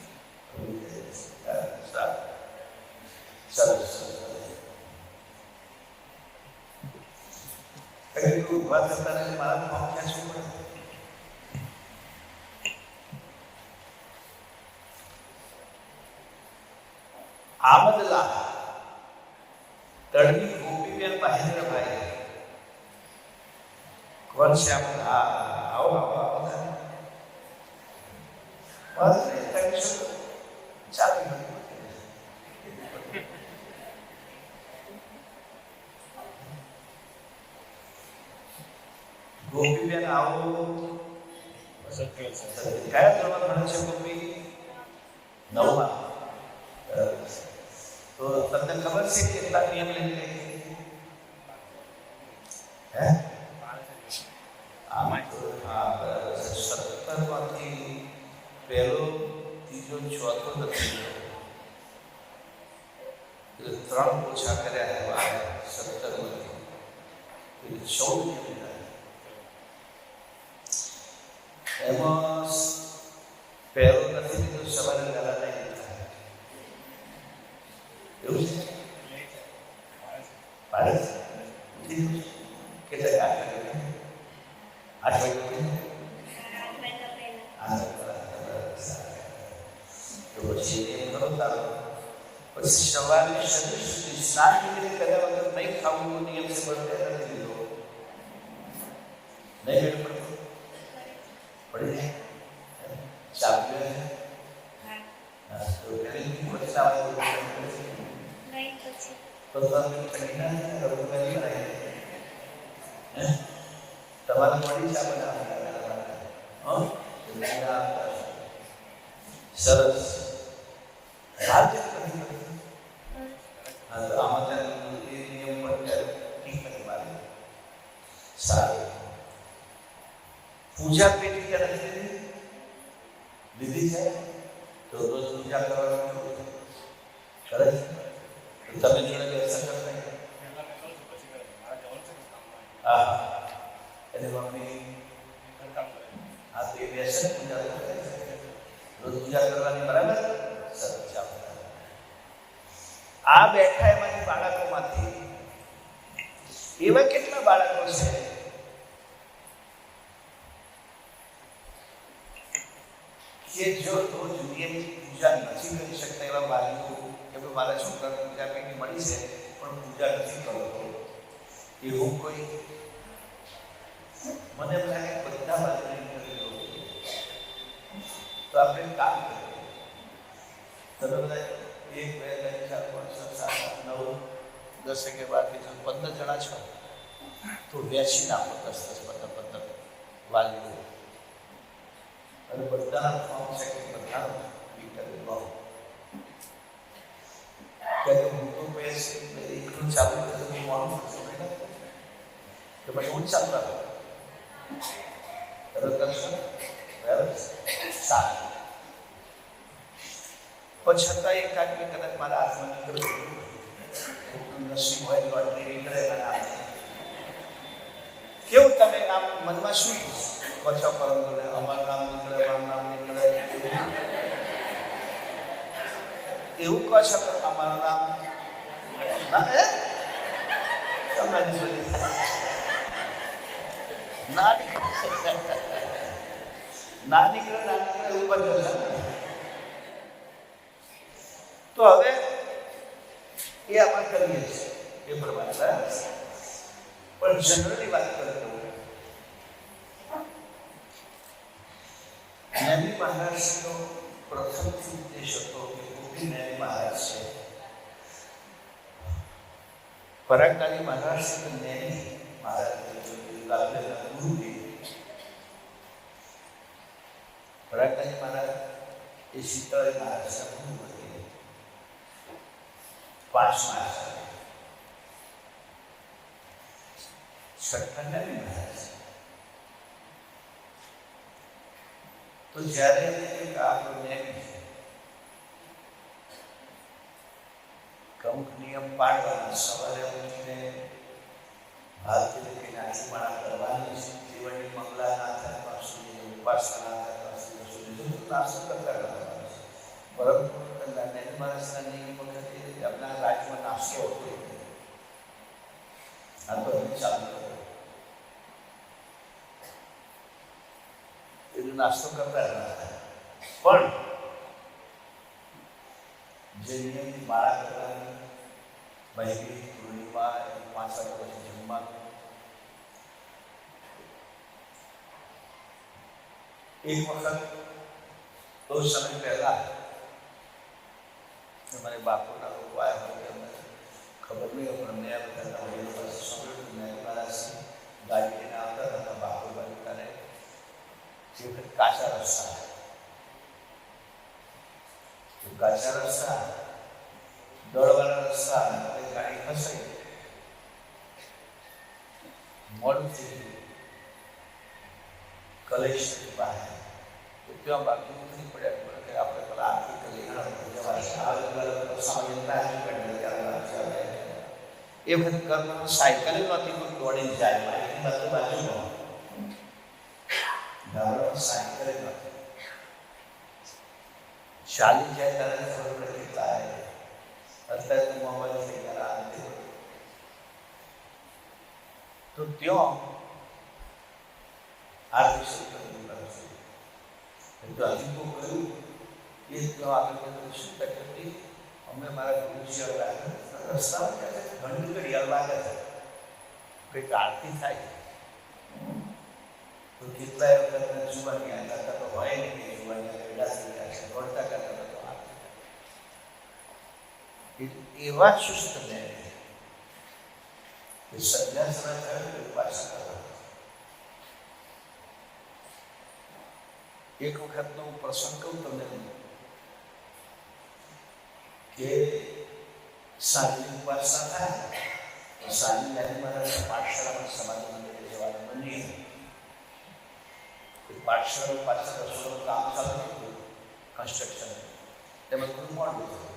છે. સરસ કઈ વાત કરતા નથી મારા ફોર્મ ખેંચવું પડે આમદલા તળની ગોપીબેન મહેન્દ્રભાઈ કોણ છે આપણે આવો ચાલી ગોપીબેન આવો સત્ય છે. કયા ધોરણમાં ભણે છે ગોપી 9માં તો તમને ખબર છે કેટલા નિયમ લઈને ગઈ હે આમાં હા બરાબર 17 માંથી પહેલો ત્રીજો ચોથો નથી એટલે 3 ઓછા કર્યા 17 માંથી 14 નિયમ એમાં પહેલો નથી લીધો સવારે વહેલા નહીં લીધા એવું છે પાડે કેટલા 8 વાગે પછી એ કરો તારો પછી સવારે શરીર સુધી સ્નાન વિધિ કર્યા વગર નહીં ખાવું નિયમ છે પણ નથી લીધો નહીં પડી ચાપ્યું હા તો પેલી પછી તો તમે કહીના રવિવારી બનાવી તમારે મળી ચા બનાવવા સરસ રાજ્ય આમાં એ નિયમ પણ ઠીક નથી મારે સારું પૂજા પેટી ક્યારે લીધી છે તો રોજ પૂજા કરવાનું કરે છે તમે જોડે વ્યવસ્થા કરતા હા એટલે મમ્મી હા તો એ વ્યસન પૂજા રોજ પૂજા કરવાની બરાબર સરસ આ બેઠા એમાંથી બાળકોમાંથી એવા કેટલા બાળકો છે કે જો રોજ નિયમિત પૂજા નથી કરી શકતા એવા બાળકો કે મારા છોકરાને પૂજા પેટી મળી છે પણ પૂજા નથી કરતો એવું કોઈ મને એમ લાગે બધા બાળકો તો આપણે કામ કરીએ તમે બધા 1 2 3 4 5 6 7 8 9 10 11 12 15 જણા છો તો વેચી નાખો 10 10 15 વાલીઓ અને બધાના ફોર્મ છે કે બધાનો મીટર બહુ કે હું તો પૈસે એકલું ચાલુ કરતો હું મોડું તો પછી હું ચાલુ રાખો તરત કરશો બરાબર સારું પણ છતાં એક કાઢી કદાચ મારા હાથમાં નીકળ્યું નસીબ હોય તો આટલી નીકળે કેવું તમે આમ મનમાં શું કહો પરંતુ અમારું નામ નીકળે અમારું નામ નીકળે એવું કહો છો કે અમારું નામ ના હે તમારી જોડે ના નીકળે એવું બધું તો હવે એ આપણે કરીએ છીએ એ પ્રમાણે પણ જનરલી વાત કરતો નેમી મહારાજનો પ્રથમથી ઉદ્દેશ હતો કે મોટી નેમી મહારાજ છે પરાગદાની મહારાજ નેમી મહારાજ ગુરુદેવ પરાગદાની મહારાજ એ શીતળ મહારાજના ગુરુ હતા 5 માસ છઠ્ઠા નેમી મહારાજ તો જ્યારે આપણો નેમી અમુક નિયમ પાડવાના સવારે ઉઠીને ભારતીય કે નાચીમાળા કરવાની જીવનની મંગલા ના થાય સુધી ઉપાસના ના થાય સુધી નાસ્તો કરતા કરવાનો છે પરંતુ નેમી મહારાજના નિયમ વખતે આપણા રાજ્યમાં નાસ્તો હતો આ તો ચાલુ કર્યો એનો નાસ્તો કરતા હતા પણ જે નિયમની માળા કરવાની મહિની પૂર્ણિમા 5 વાગ્યા પછી જમવાનું એક વખત બહુ સમય પહેલા हमारे बापू ना लोग आए होंगे खबर नहीं हो पर मैं बताता हूँ ये बस समझ मैं हमारा गाड़ी के नाम पर था बापू बन करे फिर काचा रास्ता है तो काचा रास्ता दौड़ वाला रास्ता गाड़ी फंस गई मोड़ थी कलेश के बाहर तो क्यों बाकी नहीं पड़ा कि आपने कल आरती कर लेना એ વખત કર્મનો સાયકલ નહોતી કોઈ દોડીને જાય બાજુ સાયકલ નહોતી ચાલી જાય ત્યારે ખબર પડે કેટલા અત્યારે તો મોબાઈલ થઈ ગયા તો ત્યાં આરતી શરૂ તો હજી તો કહ્યું એ તો આગળ શું તકલીફ અમે મારા ગુરુજી રસ્તા ઘણી ઘડિયાળ લાગે છે કંઈક આરતી થાય તો કેટલાય વખત જુવાની કરતા તો હોય નહીં જુવાની વેડા થઈ ગયા છે દોડતા કરતા તો આરતી એવા ચુસ્ત ને એ સંન્યાસ ના થયો તો પાછા કરવા. એક વખતનો હું પ્રસંગ કહું તમને કે સાંજની ઉપાસના થાય, સાંજની યાદી મહારાજના પાઠશાળામાં સમાધિ મંદિરે જવાનું બની. પાઠશાળા પાછળ રસોડાનું કામ ચાલુ હતું, કન્સ્ટ્રક્શન. તેમાં થોડું મોડું થયું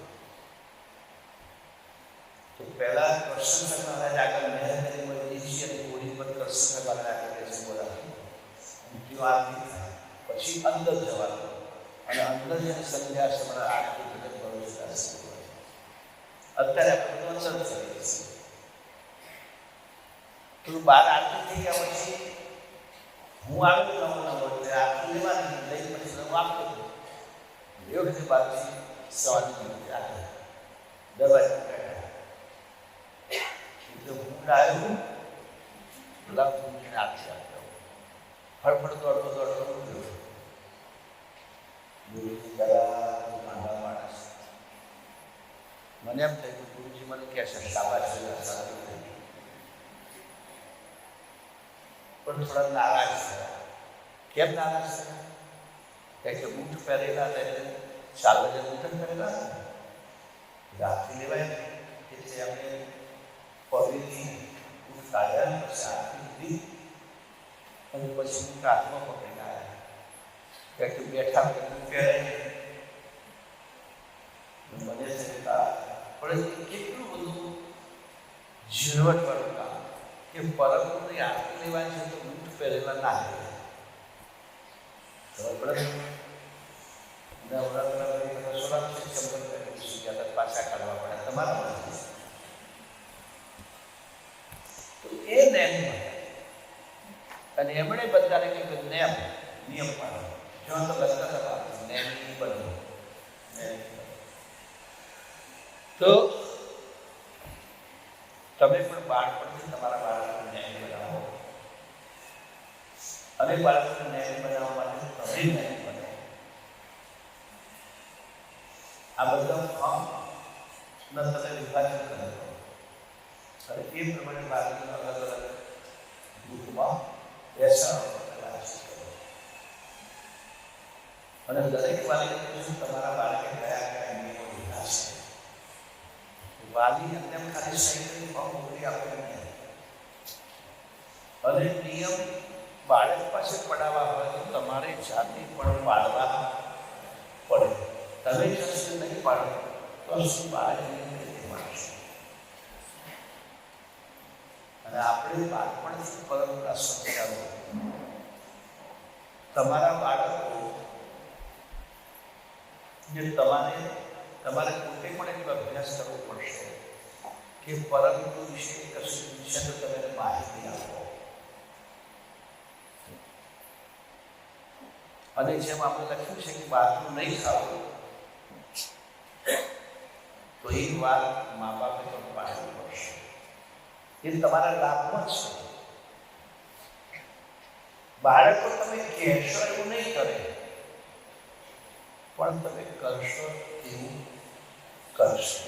તો પહેલા કૃષ્ણ મહારાજ આગળ મહેરબાની મળી અને ગોળી પર કૃષ્ણ મહારાજ આગળ બેસી બોલાવ્યું. પછી અંદર જવાનું અને અંદર જઈને સંન્યાસ હમણાં આરતી ભજન પ્રવેશ. અત્યારે આપણે અંદર કરીએ છીએ. તો બાર આરતી થઈ ગયા પછી હું આવ્યો નવો આરતી લેવાની લઈ પછી હું આપતો હતો. એ વખતે બાકી સવારની દવા એટલે હું આવ્યો લખને આપી આપતો ફળફળ દોડતો દોડતો માણસ. મને એમ થયું કે ગુરુજી મને કહે છે શાબાશ પણ થોડા નારાજ થયા. કેમ નારાજ થયા? કારણ કે બૂટ પહેરેલા તેને 4 વાગે બૂટ પહેરેલા રાત્રિ લેવાય એટલે અમે પગની બૂટ કાઢ્યા પછી આરતી લીધી અને પછી બૂટ હાથમાં પકડીને આવ્યા. કારણ કે બેઠા પહેરે મને પણ કેટલું બધું ઝીણવટવાળું કામ કે પરમની આરતી લેવાની છે તો બૂટ પહેરેલા ના લેવાય. પાછા કાઢવા પડે તમારા. તો એ નેમ અને એમણે બધાને કહ્યું નિયમ પાડો. જો તો બધા નેમ બનવું. તો તમે પણ બાળપણથી તમારા બાળકને ન્યાય બનાવો અને બાળકને ન્યાય બનાવવા માટે તમે ન્યાય બનાવો. આ બધા ફોર્મ તમે વિભાજન કરો અને એ પ્રમાણે બાળકના અલગ અલગ ગ્રુપમાં બેસાડો અને દરેક વાલીને તમારા બાળકે કયા કયા નિયમો લીધા છે. વાલી એમને ખાલી સહી મોકલી આપે નહીં અને નિયમ બાળક પાસે પડાવવા હોય તો તમારે જાતે પણ પાડવા પડે. તમે જશે નહીં પાડો તો શું બાળક માનશે? અને આપણે બાળપણથી પરંપરા સંસ્કારો તમારા બાળકો જે તમારે પોતે પણ એટલો અભ્યાસ કરવો પડશે કે પરમગુરુ વિશે કશું વિશે તો તમે માહિતી આપો. અને જેમ આપણે લખ્યું છે કે બહારનું નહીં ખાવું તો એ વાત મા બાપે પણ પાડવી પડશે. એ તમારા લાભમાં છે. બાળકો તમે કહેશો એવું નહીં કરે પણ તમે કરશો એવું કરશો.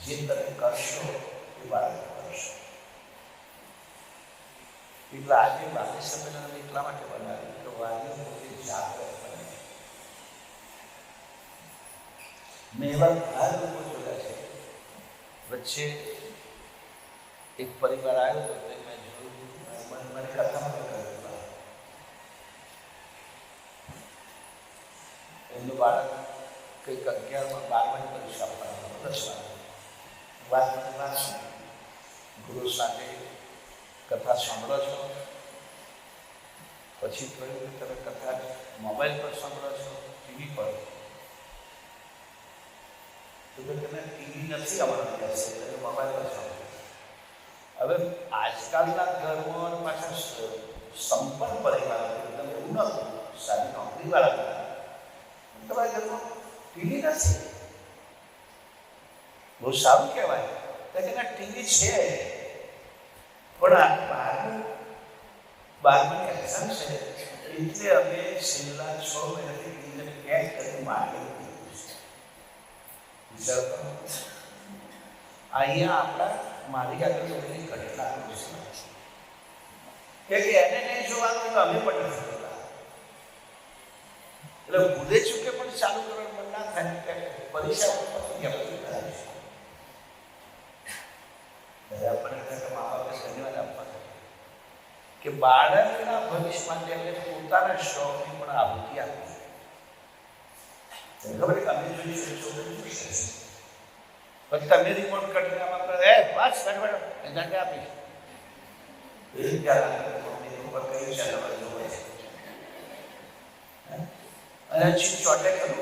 જે તમે કરશો એ બાળક કરશો. એટલે આજે વાલી સંમેલન એટલા માટે બનાવ્યું કે વાલીઓ પોતે જાગૃત બને. મેં એવા ઘણા લોકો જોયા છે. વચ્ચે એક પરિવાર આવ્યો હતો તે મેં જોયું મને કથામાં કહ્યું એમનું બાળક કંઈક 11માં 12માની પરીક્ષા આપવાનું 10 વાત ગુરુ સાથે કથા સાંભળો છો પછી કહ્યું કે તમે કથા મોબાઈલ પર સાંભળો છો ટીવી પર તો તમે ટીવી નથી આવવાનું કહેશે તમે મોબાઈલ પર સાંભળો. હવે આજકાલના ઘરમાં પાછા સંપન્ન પરિવાર તમે એવું નથી સારી નોકરીવાળા તમારા ઘરમાં ટીવી નથી. બહુ સારું કહેવાય કે ટીવી છે પણ બારમાની એક્ઝામ છે એટલે અમે છેલ્લા 6 મહિનાથી ટીવીને પેક કરી માગી વિચાર કરો. અહીંયા આપણા મારી આગળ બધી ઘટના છે કે એને નહીં જોવાનું તો અમે પણ નથી જોતા. એટલે ભૂલે ચૂકે પણ ચાલુ કરવાનું મન ના થાય કે પરીક્ષા આપણને મા બાપે ધન્યવાદ આપવા કે બાળકના ભવિષ્ય માટે એમને પોતાના શોખની પણ આહુતિ આપી. ખબર કે અમે જોઈએ છોકરી પછી તમે રિપોર્ટ કરીને આમાં કરે બસ બરાબર એના કે આપી એ મમ્મી ઉપર કઈ ચાલવા જોવે છે અને ચીજ ચોટે કરું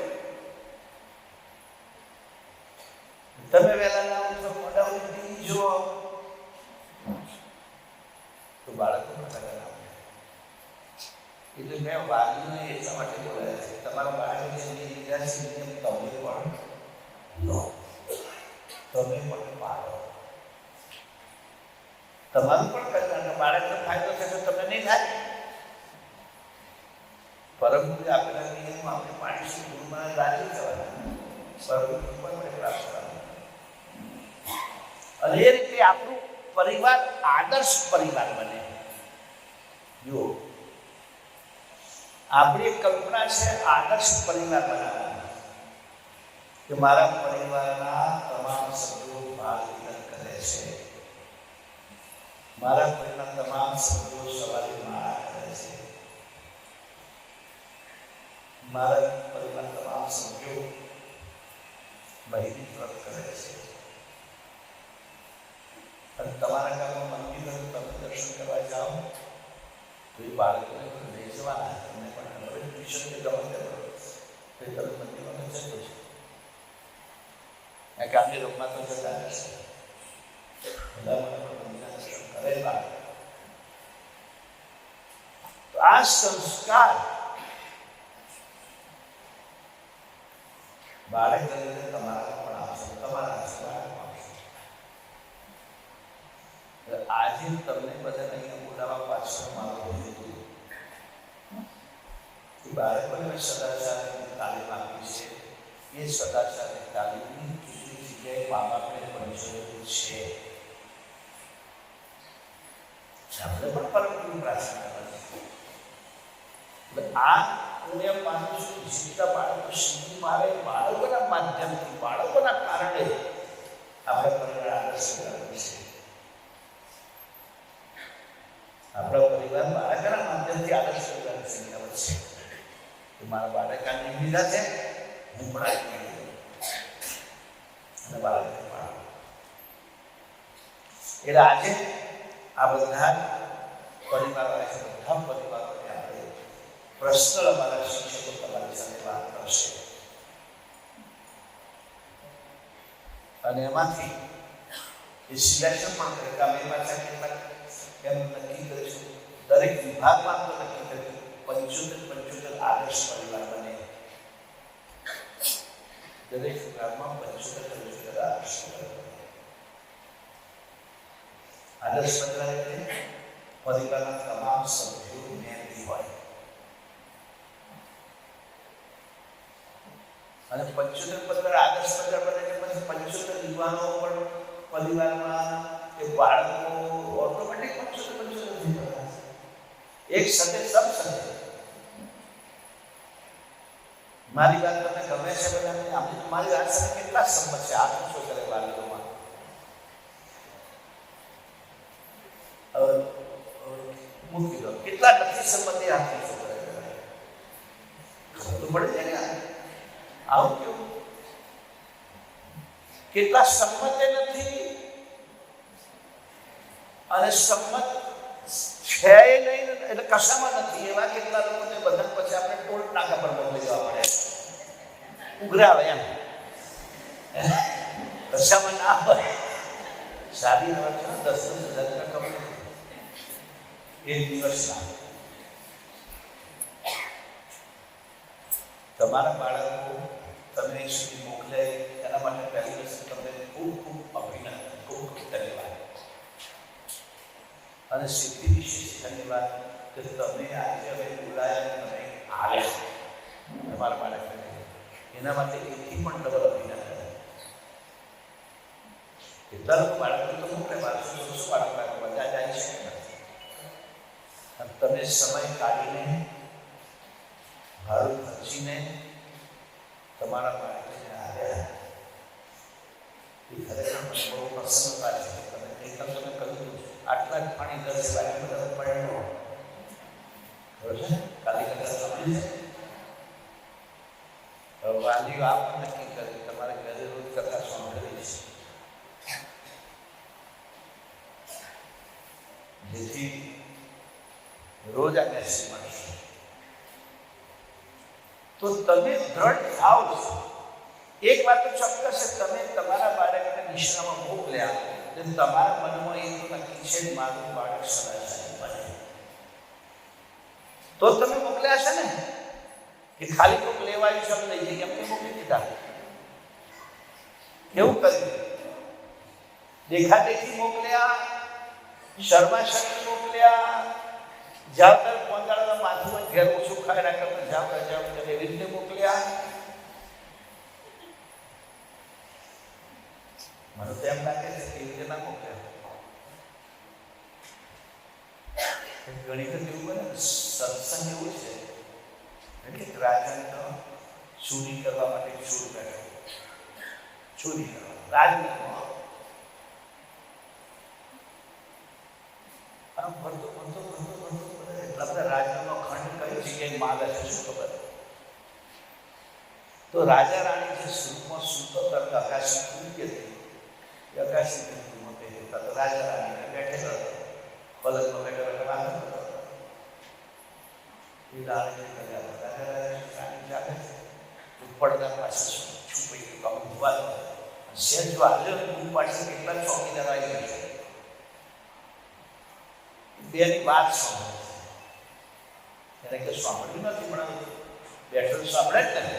તમે વહેલા ના ઉઠો મોડા ઉઠી જુઓ તો બાળકો એટલે મેં વાલીને એટલા માટે બોલાયા છે તમારા બાળકને એની લીધા છે તમે પણ લો તમે પણ પાડો તમારું પણ કલ્યાણ બાળકનો ફાયદો થશે તમને નહીં થાય. પરમ ગુરુ આપેલા નિયમો આપણે પાડીશું ગુરુમાં રાજી થવાના પરમ ગુરુ પણ પ્રાપ્ત કરવાના અને એ રીતે આપણું પરિવાર આદર્શ પરિવાર બને. જો આપણી એક કલ્પના છે આદર્શ પરિવાર બનાવવાની કે મારા પરિવારના તમામ સભ્યો ભાગ કરે છે, મારા પરિવારના તમામ સભ્યો સવારે માળા કરે છે, મારા પરિવારના તમામ સભ્યો બહિરી વ્રત કરે છે અને તમારા ગામમાં મંદિર તમે દર્શન કરવા જાઓ તો એ બાળકોને પણ લઈ જવાના તમને પણ ટ્યુશન કે ગમે તે તમે મંદિરમાં જતો છે કે આજે રોગમાં તો જતા રહેશે કરેલા. તો આ સંસ્કાર બાળક તમારા પણ આવશે તમારા આવશે. આજે તમને બધા અહીંયા બોલાવવા પાછળ મારો હેતુ બાળકોને સદાચારની તાલીમ આપી છે. એ સદાચારની તાલીમની કેટલી જગ્યાએ મા બાપને પણ જરૂર છે. આપણે પણ પરમ પ્રાર્થના કરવાની. આ હું એમ માનું છું જીવતા બાળકો શીખી મારે બાળકોના માધ્યમથી બાળકોના કારણે આપણે પરિવાર આદર્શ કરવું છે. આપણા પરિવાર બાળકના માધ્યમથી આદર્શ કરવાની શીખવત છે કે મારા બાળક આ નિર્મિલા છે હું પણ અને બાળકને પાડો. એટલે આજે આ બધા પરિવારો બધા પરિવારોને આપણે પર્સનલ અમારા શિક્ષકો તમારી સાથે વાત કરશે અને એમાંથી એ સિલેક્શન પણ કરે કે અમે પાછા કેટલાક એમ નક્કી કરીશું દરેક વિભાગમાં તો નક્કી કર્યું 75 આદર્શ પરિવાર બને. દરેક વિભાગમાં 75 આદર્શ પરિવાર બને. આદર્શ પરિવાર એટલે પરિવારના તમામ સભ્યો મેળવી હોય અને 75 આદર્શ પરિવાર બને એટલે પછી 75 યુવાનો પણ પરિવારમાં કે બાળકો ઓટોમેટિક 75 એક સાથે સબ સાથે. મારી વાત તમને ગમે છે બધાને? આપણે તમારી વાત સાથે કેટલા સંમત છે? આ પૂછો કરે વાલીઓમાં. મૂકી દો કેટલા નથી સંમતિ આ પૂછો કરે તો પડે છે ને આવું કેવું કેટલા સંમતે નથી અને સંમત છે નહીં એટલે કશામાં નથી એવા કેટલા લોકોને બધા પછી આપણે ટોલ નાકા પર મોકલી દેવા પડે ઉઘરાવે એમ કશામાં ના હોય. સાદી વાત 10,000 કમાય એક દિવસના. તમારા બાળકો તમે સુધી મોકલે એના માટે પહેલી વસ્તુ તમને ખૂબ ખૂબ અભિનંદન, ખૂબ ખૂબ ધન્યવાદ અને સિદ્ધિ વિશેષ ધન્યવાદ કે તમે આજે હવે બોલાયા તમે આવ્યા તમારા બાળકને એના માટે એથી પણ ડબલ અભિનંદન. કેટલા લોકો બાળકો તો મોકલે 1200 બાળકો બધા જાય છે અને તમે સમય કાઢીને ભાડું ખર્ચીને તમારા બાળકને આવ્યા એ ખરેખર મને બહુ પ્રસન્નતા છે. તમે એકદમ તમે કહ્યું આટલા જ પાણી 10 બાજુ બધા પડેલો બરોબર છે. કાલી કદાચ સમજી છે વાલીઓ આપ નક્કી કરે તમારે ઘરે રોજ કથા સાંભળવી છે જેથી રોજ આ મેસેજ મળશે. તો તમે દ્રઢ થાવ છો. એક વાત તો ચોક્કસ છે, તમે તમારા બાળકને નિશ્રામાં મોકલ્યા એટલે તમારા મનમાં એ તો નક્કી છે મારું બાળક સદાચારી બને. તો તમે મોકલ્યા છે ને કે ખાલી કોક લેવાયું છે લઈ જઈએ એમને મોકલી દીધા. કેવું કર્યું? દેખાદેખી મોકલ્યા, શર્માશર્મી મોકલ્યા, જાવતર પોંદાળાના માથું ઘેર ઓછું ખાય ના કરતા જાવ એવી રીતે મોકલ્યા. મને તો એમ લાગે છે કે એવી રીતે ના મોકલ્યા. ઘણી વખત એવું બને સત્સંગ એવું છે એટલે રાજાને તો ચોરી કરવા માટે ચોર બેઠો, ચોરી કરવા રાજનીતિમાં આમ ભરતો એટલા બધા રાજાનો ખંડ કઈ જગ્યાએ માગે છે શું ખબર? તો રાજા રાણી જે સુખમાં સૂતો તરફ આકાશી કૂદી હતી એ આકાશી કૂદીમાં પહેરતા તો રાજા રાણીને બેઠેલો હતો પલકમાં બેઠા વાત કરતો હતો. એ રાણી કર્યા રાજા રાણી જાગે પડદા પાસે છુપાઈ ગયું ઉભા શેર જો હાલ્યો ને પાસે કેટલા ચોકીદાર આવી ગયા બેની વાત સાંભળે એને કે સાંભળ્યું નથી પણ બેઠો સાંભળે જ ને.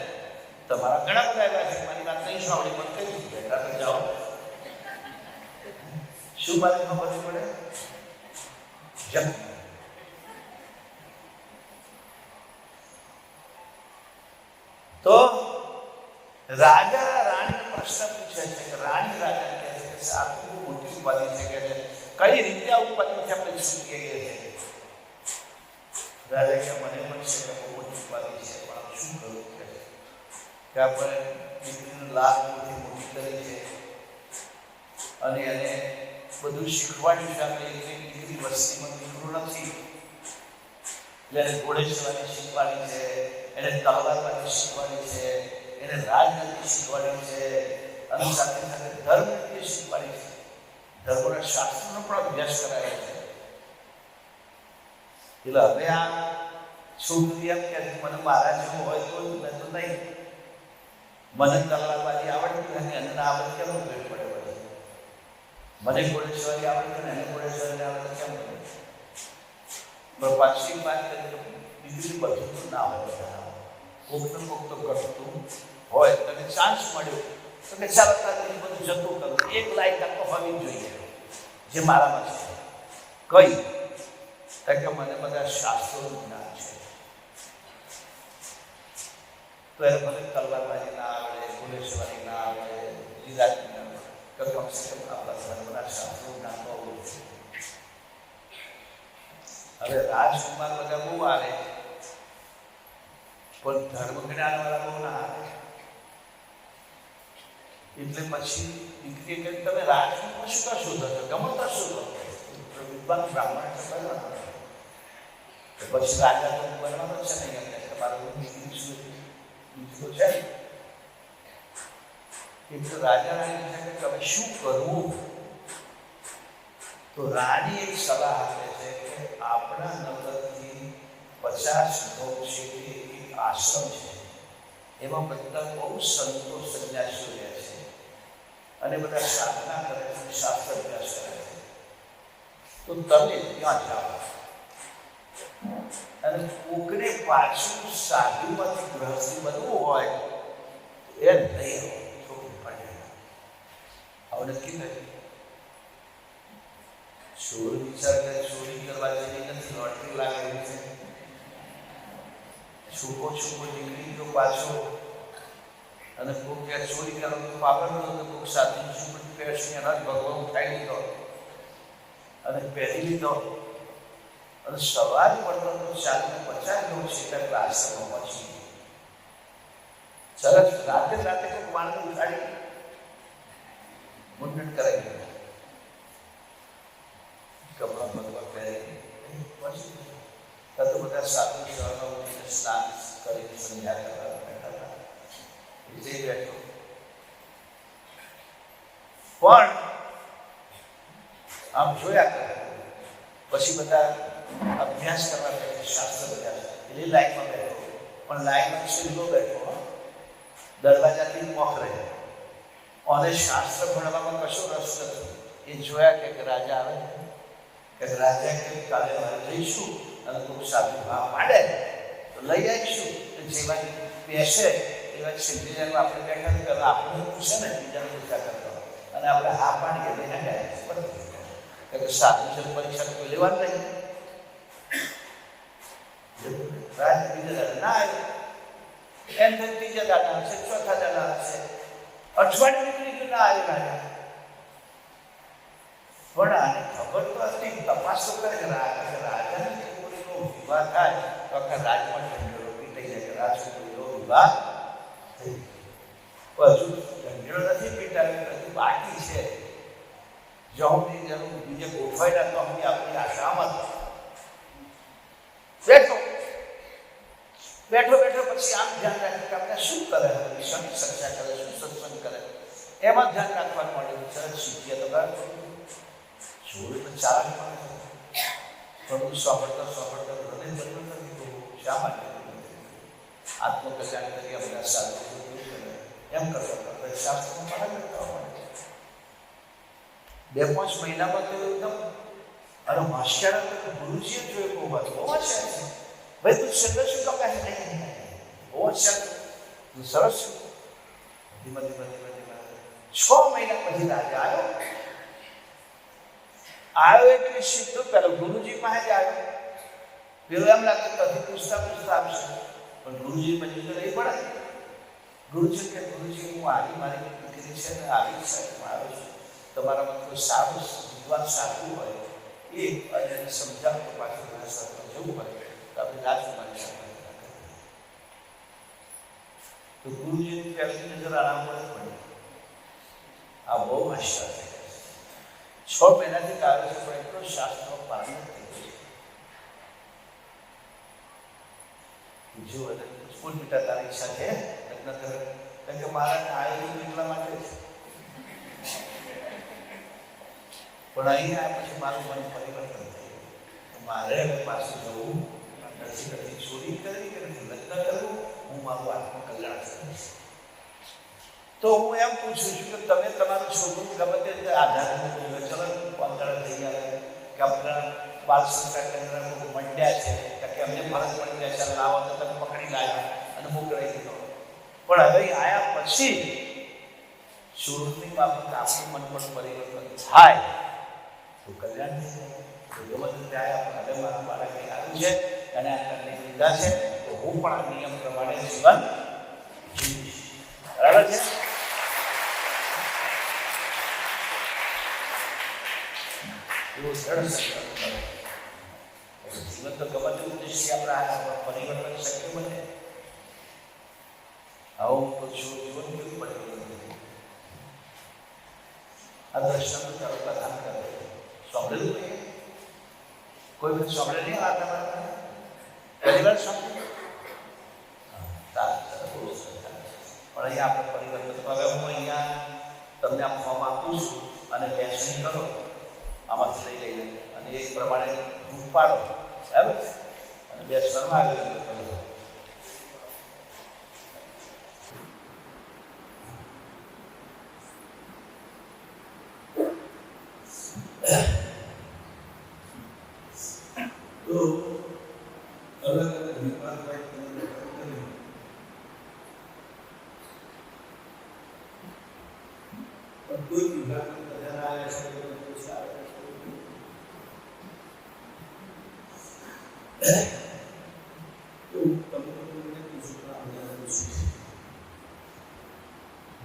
તમારા ઘણા બધા એવા છે મારી વાત નહીં સાંભળી પણ કઈ બેઠા તો જાઓ શું વાત ખબર પડે જમ. તો રાજા રાણી પ્રશ્ન પૂછે છે કે રાણી રાજા કહે છે કે આટલું મોટી ઉપાધિ છે કે કઈ રીતે આ ઉપાધિથી આપણે છૂટી ગઈએ છે? રાજા કે મને પણ છે કે બહુ મોટી ઉપાધિ છે પણ શું કરું કે આપણે દીકરીનું લાભ મોટી કરી છે અને એને બધું શીખવાડ્યું છે. આપણે એક દીકરી વસ્તીમાં દીકરું નથી એટલે એને ઘોડે ચલાવવાની શીખવાડી છે, એને તલવારબાજી શીખવાડી છે, એને રાજનીતિ શીખવાડી છે અને સાથે સાથે ધર્મનીતિ શીખવાડી છે. ધર્મના શાસ્ત્રનો પણ અભ્યાસ કરાયો છે. એટલે હવે આ છોકરી એમ કે મને મારા જેવું હોય તો મેં તો નહીં, મને તલવારબાજી આવડતી નથી અને ના આવડે કેમ ભેટ પડે બધું, મને ઘોડેસવારી આવડે ને એને ઘોડેસવારી આવડે કેમ પડે? પણ પાછી વાત કરીએ તો બીજું બધું તો ના હોય, બધા કોક તો ઘટતું હોય. તને ચાન્સ મળ્યો તો કે ચાલો તારે બધું જતું કરું, એક લાયકાત તો હોવી જોઈએ જે મારામાં છે. કઈ કે મને બધા શાસ્ત્રોનું જ્ઞાન છે. તો એને મને તલવારબાજી ના આવડે, ઘોડેસવારી ના આવડે, લીલાજી ના આવડે, તો કમ સે કમ આપણા બધા શાસ્ત્રોનું જ્ઞાન તો હોવું જોઈએ. હવે રાજકુમાર બધા બહુ આવે પણ ધર્મ જ્ઞાન વાળા બહુ ના આવે. એટલે પછી દીકરી કહે તમે રાજકુમાર શું કા શોધો છો? ગમતા શોધો વિદ્વાન બ્રાહ્મણ પછી રાજા તો બનવાનો છે ને તમારું દીકરી શું બીજું છે. એટલે રાજા રાણી કહે કે હવે શું કરવું? તો રાણી એક સલાહ આપે છે કે આપણા નગરથી 50 લોક છે એક આશ્રમ છે, એમાં બધા બહુ સંતો સંન્યાસીઓ રહે છે અને બધા સાધના કરે છે, શાસ્ત્ર અભ્યાસ કરે છે. તો તમે ત્યાં જાઓ અને કોકને પાછું સાધુમાંથી ગૃહસ્થી બનવું હોય તો એ નહીં છોકરી પડે. હવે નક્કી કર્યું ચોર વિચાર કરે ચોરી કરવા જેવી નથી, લોટરી લાગેલી છે. છૂપો દીકરી તો પાછો અને કોઈક ત્યાં ચોરી કરવાનું પાગલ હતો તો કોઈક સાથી ઝૂંપડી પહેરીને એના જ ભગવાન ઉઠાઈ લીધો અને પહેરી લીધો અને સવારે પડતો ચાલીને 50 કિલોમીટર આશ્રમમાં પહોંચી સરસ રાતે રાતે કોઈક માણસ ઉઠાડી મુંડન કરાવી દીધા કપડા ભગવા પહેરી પછી તો બધા સાધુ સવારમાં ઉઠીને સ્નાન કરીને સંધ્યા કરવા બેઠા હતા વિજય બેઠો પણ આમ જોયા કરે પછી બધા અભ્યાસ કરવા બેઠા શાસ્ત્ર બધા એની લાઈનમાં બેઠો પણ લાઈનમાં છેલ્લો બેઠો દરવાજાથી મોખરે અને શાસ્ત્ર ભણવામાં કશો રસ નથી એ જોયા કે રાજા આવે કે રાજા કે કાલે જઈશું અને કોઈ સાધુ ભાવ માંડે તો લઈ આવીશું જેવા બેસે એવા છેલ્લી આપણે બેઠા પહેલાં આપણે પૂછે ને બીજાને પૂછા કરતા અને આપણે હા પાડીએ લઈને આવ્યા કે સાધુ છે પરીક્ષા કોઈ લેવાનું નહીં રાજ બીજા દાદા ના આવ્યું એમ તો ત્રીજા દાદા હશે ચોથા દાદા હશે અઠવાડિયું નીકળી ગયું ના આવ્યું રાજા પણ આને ખબર તો હતી તપાસ તો કરે કે રાજાની છોકરીનો વિવાહ થાય તો આખા રાજમાં ઢંઢેરો પીટાઈ જાય કે રાજકુમારીનો વિવાહ થઈ હજુ ઢંઢેરો નથી પીટાવ્યો હજુ બાકી છે જવું જરૂર બીજે ગોઠવાયેલા તો અમને આપણી આશામાં બેઠો બેઠો બેઠો પછી આમ ધ્યાન રાખે કે આપણે શું કરે શનિ ચર્ચા કરે શું સત્સંગ કરે એમાં ધ્યાન રાખવાનું માંડ્યું સરસ શીખીએ તો બરાબર જોડે તો ચાલે પણ સાંભળતા સાંભળતા હૃદય બદલું નથી તો શા માટે આત્મકલ્યાણ કરી બધા સાધુ એમ કરવા કરતા શાસ્ત્રમાં પાઠ કરતા હોય 2-5 મહિનામાં તો એકદમ અને માસ્ટર ગુરુજીએ જોયું બહુ વાત બહુ છે ભાઈ તું સંઘર્ષ શું કહે નહીં બહુ તું સરસ ધીમે ધીમે ધીમે ધીમે 6 મહિના પછી રાજા આવ્યો એટલે સીધો પેલો ગુરુજી પાસે જ આવ્યો પેલો એમ લાગે કદી પૂછતા પૂછતા આવશે પણ ગુરુજી પછી તો નહીં પડે ગુરુજી કે ગુરુજી હું આવી મારી દીકરી છે ને આવી સાહેબ આવ્યો છું તમારામાં કોઈ સારું વિદ્વાન સાચું હોય એ અને સમજાવ તો પાછું ભાષામાં જવું હોય તો આપણે રાજકુમારી સાથે તો ગુરુજીની પહેલી નજર આરામ પડે પડી આ બહુ આશ્ચર્ય છે 6 મહિનાથી કાઢે છે પણ એટલો શાસ્ત્રનો પાણી થઈ ગયો જો સ્કૂલ પિતા તારી ઈચ્છા છે લગ્ન કરે કારણ કે મારા આયોજન એટલા માટે છે પણ અહીં આવ્યા પછી મારું મન પરિવર્તન થયું મારે પાછું જવું નથી કદી ચોરી કરવી કે નથી લગ્ન કરવું હું મારું આત્મકલ્યાણ કરીશ તો હું એમ પૂછું છું કે તમે તમારું છોકરું ગમે તે રીતે આધાર ચલો પાંદડા થઈ ગયા કે આપણા બાળ સંસ્કાર કેન્દ્રમાં મંડ્યા છે કે અમને ફરજ પડી જાય ચાલ લાવો તો તમે પકડી લાવ્યા અને મોકલાઈ દીધો પણ હવે આવ્યા પછી સુરતની બાબત આપણું મન પણ પરિવર્તન થાય તો કલ્યાણ થઈ જાય ગમે તે આવ્યા હવે મારું બાળક આવ્યું છે અને આ કરને લીધા છે તો હું પણ આ નિયમ પ્રમાણે જીવન જીવીશ બરાબર છે એવું સરળ સંકલ્પ જીવન તો ગમે તેવું દ્રષ્ટિ આપણે પરિવર્તન શક્ય બને આવું તો જીવન કેવું પરિવર્તન આ દર્શન ચાલો પ્રધાન કરે સાંભળેલું નહીં કોઈ પણ સાંભળે નહીં આ તમારા પરિવાર સાંભળ્યું પણ અહીંયા આપણે પરિવર્તન હવે હું અહીંયા તમને આ ફોર્મ આપું છું અને બેસણી કરો આમાંથી લઈ લઈને અને એ પ્રમાણે રૂપ પાડો બરાબર અને બેસવામાં આવી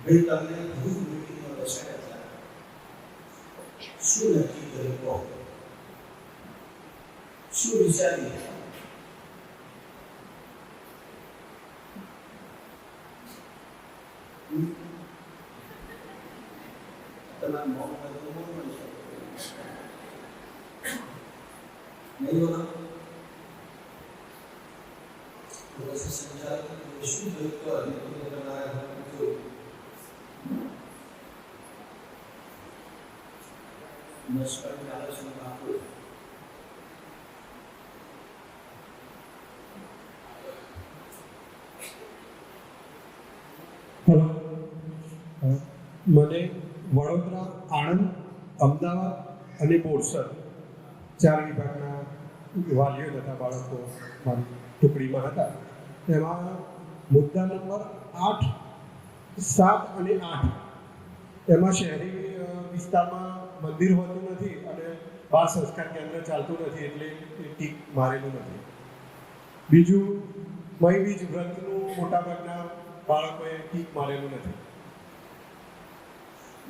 ભાઈ તમને ગ્રુપ મીટિંગમાં બેસાડ્યા હતા, શું નક્કી કર્યું કહો? શું વિચાર્યું? તમારા મોંમાં તો મળી શકે નહીં હોતા. તો પછી સંચાલક શું થયું તો અધિકારીઓ તમારા ઘરમાં કેવું નસ્કરની આલોચના આપો. મને વડોદરા, આણંદ, અમદાવાદ અને બોરસદ 4 વિભાગના વાલીઓ તથા બાળકો મારી ટુકડીમાં હતા. એમાં મુદ્દા નંબર 8, 7 અને 8 એમાં શહેરી વિસ્તારમાં મંદિર હોતું નથી અને બાળ સંસ્કાર કેન્દ્ર ચાલતું નથી એટલે એ ટીક મારેલું નથી. બીજું, મહીબીજ વ્રતનું મોટાભાગના બાળકોએ ટીક મારેલું નથી.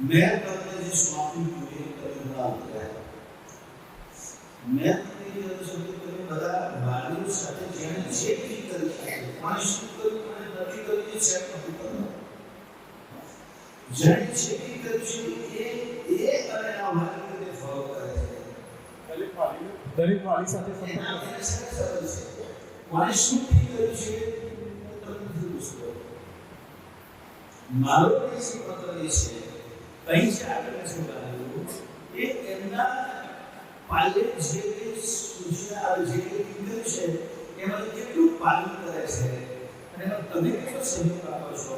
મેં તમને જે સોંપ્યું એ તમે બધા ઉતર્યા. મેં તમને જે શબ્દ તમે બધા વાલીઓ સાથે જેણે જે બી કરી છે, કોણે શું કર્યું કોણે નથી કર્યું એ ચેક નથી કરવાનું. જેણે જે બી કર્યું છે એ અને આ વાલીઓને ફોલો કરે છે. દરેક વાલી સાથે એના સંપર્ક મને સરસ છે. કોણે શું બી કર્યું છે તમે નથી પૂછતો. મારો જે પત્ર એ છે કઈ છે આગળ શું કરેલું એ એમના પાલન જે સૂચના આવે જે કીધું છે એમાં કેટલું પાલન કરે છે અને એમાં તમે કેટલો સહયોગ આપો છો,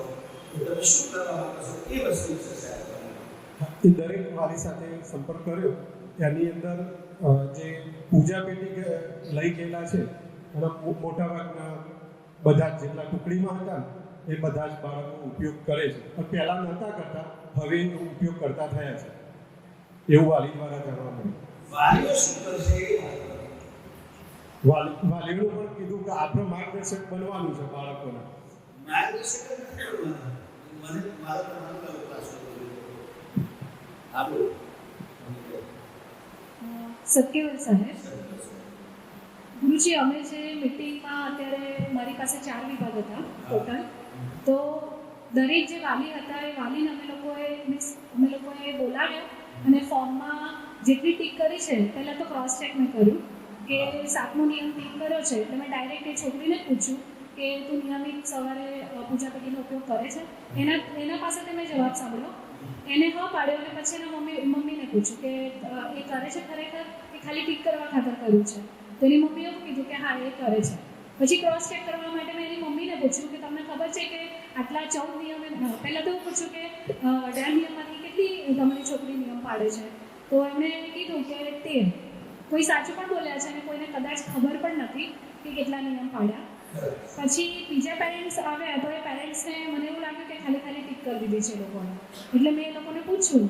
તમે શું કરવા માંગો છો એ વસ્તુ છે સાહેબ. એ દરેક વાલી સાથે સંપર્ક કર્યો. એની અંદર જે પૂજા પેટી લઈ ગયેલા છે એના મોટાભાગના બધા જ જેટલા ટુકડીમાં હતા એ બધા જ બાળકો ઉપયોગ કરે છે. પણ પહેલાં નહોતા કરતા, હવે ઉપયોગ કરતા થયા છે એવું વાલી દ્વારા જાણવા મળ્યું. વાલીઓ શું કરશે એ વાલીઓએ પણ કીધું કે આપણે માર્ગદર્શક બનવાનું છે બાળકોને. માર્ગદર્શક નથી કરવાના. મને મારા તમારું પાછું આપણું સત્યવલ સાહેબ, ગુરુજી અમે જે મિટિંગમાં અત્યારે મારી પાસે 4 વિભાગ હતા ટોટલ, તો દરેક જે વાલી હતા એ વાલીને અમે લોકોએ બોલાવ્યો અને ફોર્મમાં જેટલી ટીક કરી છે પહેલાં તો ક્રોસ ચેક મેં કર્યું કે 7મો નિયમ ટીક કર્યો છે એટલે મેં ડાયરેક્ટ એ છોકરીને જ પૂછ્યું કે તું નિયમિત સવારે પૂજા પેટીનો ઉપયોગ કરે છે. એના પાસેથી મેં જવાબ સાંભળ્યો, એને હા પાડ્યો અને પછી એના મમ્મીને પૂછ્યું કે એ કરે છે ખરેખર કે ખાલી ટીક કરવા ખાતર કર્યું છે. તો એની મમ્મીએ એવું કીધું કે હા એ કરે છે. પછી ક્રોસ ચેક કરવા માટે મેં એની મમ્મીને પૂછ્યું કે તમને ખબર છે કે આટલા 14 નિયમ, પહેલાં તો એવું પૂછ્યું કે 18 નિયમમાંથી કેટલી તમારી છોકરી નિયમ પાડે છે. તો એમણે કીધું કે 13. કોઈ સાચું પણ બોલ્યા છે અને કોઈને કદાચ ખબર પણ નથી કે કેટલા નિયમ પાડ્યા. પછી બીજા પેરેન્ટ્સ આવ્યા તો એ પેરેન્ટ્સને મને એવું લાગ્યું કે ખાલી ટીક કરી દીધી છે લોકોને. એટલે મેં એ લોકોને પૂછ્યું,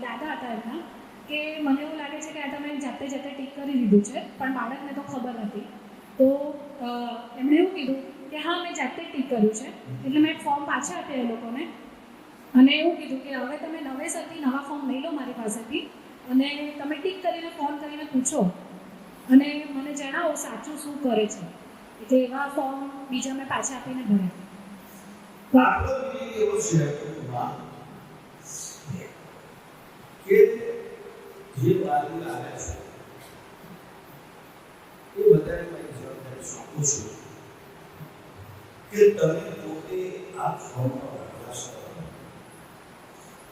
દાદા હતા એમના, કે મને એવું લાગે છે કે આ તમે જાતે ટીક કરી દીધું છે પણ બાળકને તો ખબર નથી. તો એમણે એવું કીધું કે હા મેં જાતે ટીક કર્યું છે. એટલે મેં ફોર્મ પાછા આપ્યા એ લોકોને અને એવું કીધું કે હવે તમે નવેસરથી નવા ફોર્મ લઈ લો મારી પાસેથી અને તમે ટીક કરીને ફોન કરીને પૂછો અને મને જણાવો સાચું શું કરે છે. એટલે એવા ફોર્મ બીજા મેં પાછા આપીને ભર્યા. આપણો વિવેક એવો છે કે જે વાલી આવ્યા છે એ બધાને મારી જવાબદારી સોંપું છું કે તમે પોતે આ ફોર્મનો અભ્યાસ કરો,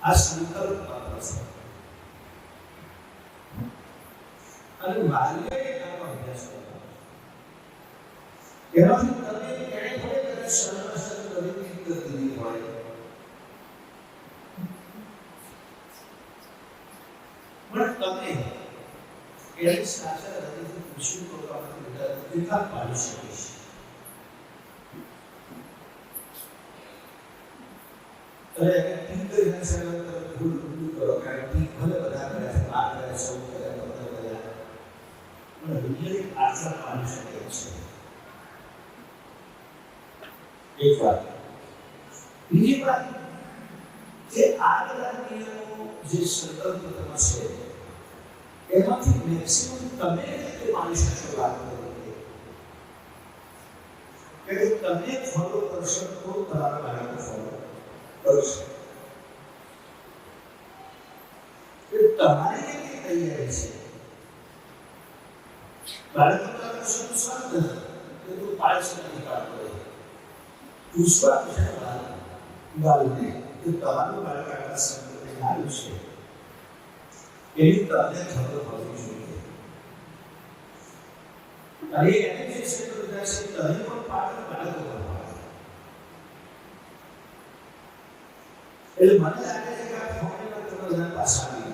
આ સંકલ્પ કરો અને વાલીએ આનો અભ્યાસ કરો. એમાંથી તમે એને થોડે કદાચ સર્વસ્વ કરી દીધી હોય પણ તમે એની સાથે હૃદયથી પૂછ્યું તો આપણે વિકાસ પાડી શકીએ છીએ. અને ઠીક કરીને સર્વ ભૂલ કરો કારણ ઠીક ભલે બધા કરે છે, આ કરે સૌ કરે બધા કર્યા પણ હૃદયની આશા પાડી શકે છે. એક વાત. બીજી વાત કે આ બધા નિયમો જે સ્વતંત્રમાં છે એમાંથી મેક્સિમમ તમે તે માની શકશો વાત કરી કે તમે ફોલો કરશો તો તમારા બાળકો ફોલો કરશે. તમારી કેટલી તૈયારી છે? બાળકો તમારું શું સ્વાદ નથી કે તું પાડશે નથી પાડતો તું સ્વાદ છે બાળકને કે તમારું બાળક આટલા સંકટને આવ્યું છે એની તમને ખબર હોવી જોઈએ. અને એને જે છે તો બધા છે તમે પણ પાડો બાળકો પણ પાડો. એટલે મને લાગે છે કે આ ફોનના તમે બધા પાછા આવી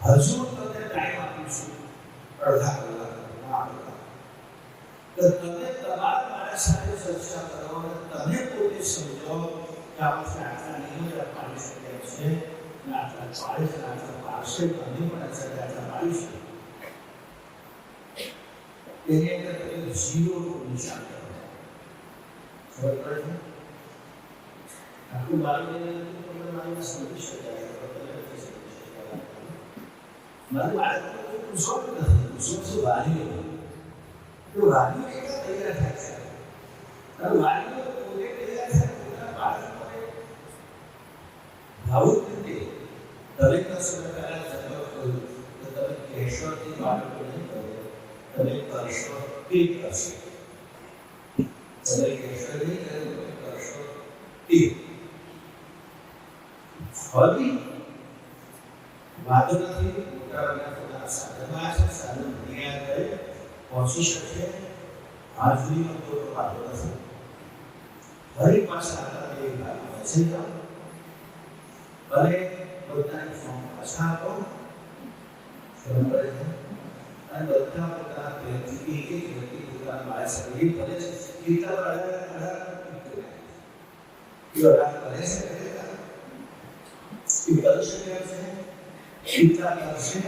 હજુ તમને ટાઈમ આપીશું અડધા કલાક તો તમે તમારા મારા સાથે ચર્ચા કરો અને તમે પોતે સમજો કે આપણે આટલા નિયમો પાડી શક્યા છે અને આટલા પાડે છે આટલા પાડશે તમે પણ આટલા પાડીશું એની અંદર તમે ઝીરોનું નિશાન કરો. ખબર પડે છે આખું બાળકને મારી સમજી શકાય મારું બાળક પૂછો નથી પૂછો છું વાલીઓ તો વાલીઓ કેટલા તૈયાર થાય છે અને વાલીઓ પોતે તૈયાર થાય પોતાના બાળકોને ભાવુક રીતે દરેક સમયના જન્મ કર્યું તો તમે કહેશો તે બાળકો નહીં કરો તમે કરશો તે કરશો તમે કહેશો નહીં તમે કરશો તે ફરી વાતો નથી પોતાના સાધનમાં છે સાધન જ્ઞાન કરે પહોંચી શકે આ સુધીનો તો વાતો નથી. ફરી પાછા આપણા બે ભાગ વચ્ચે જાઓ ભલે પોતાની ફોર્મ પાછા આપો બરાબર છે અને બધા પોતાના પ્રેમથી એક વ્યક્તિ પોતાના બાળક સાથે ભલે ગીતા અઢાર કરે છે ચિંતા કરશે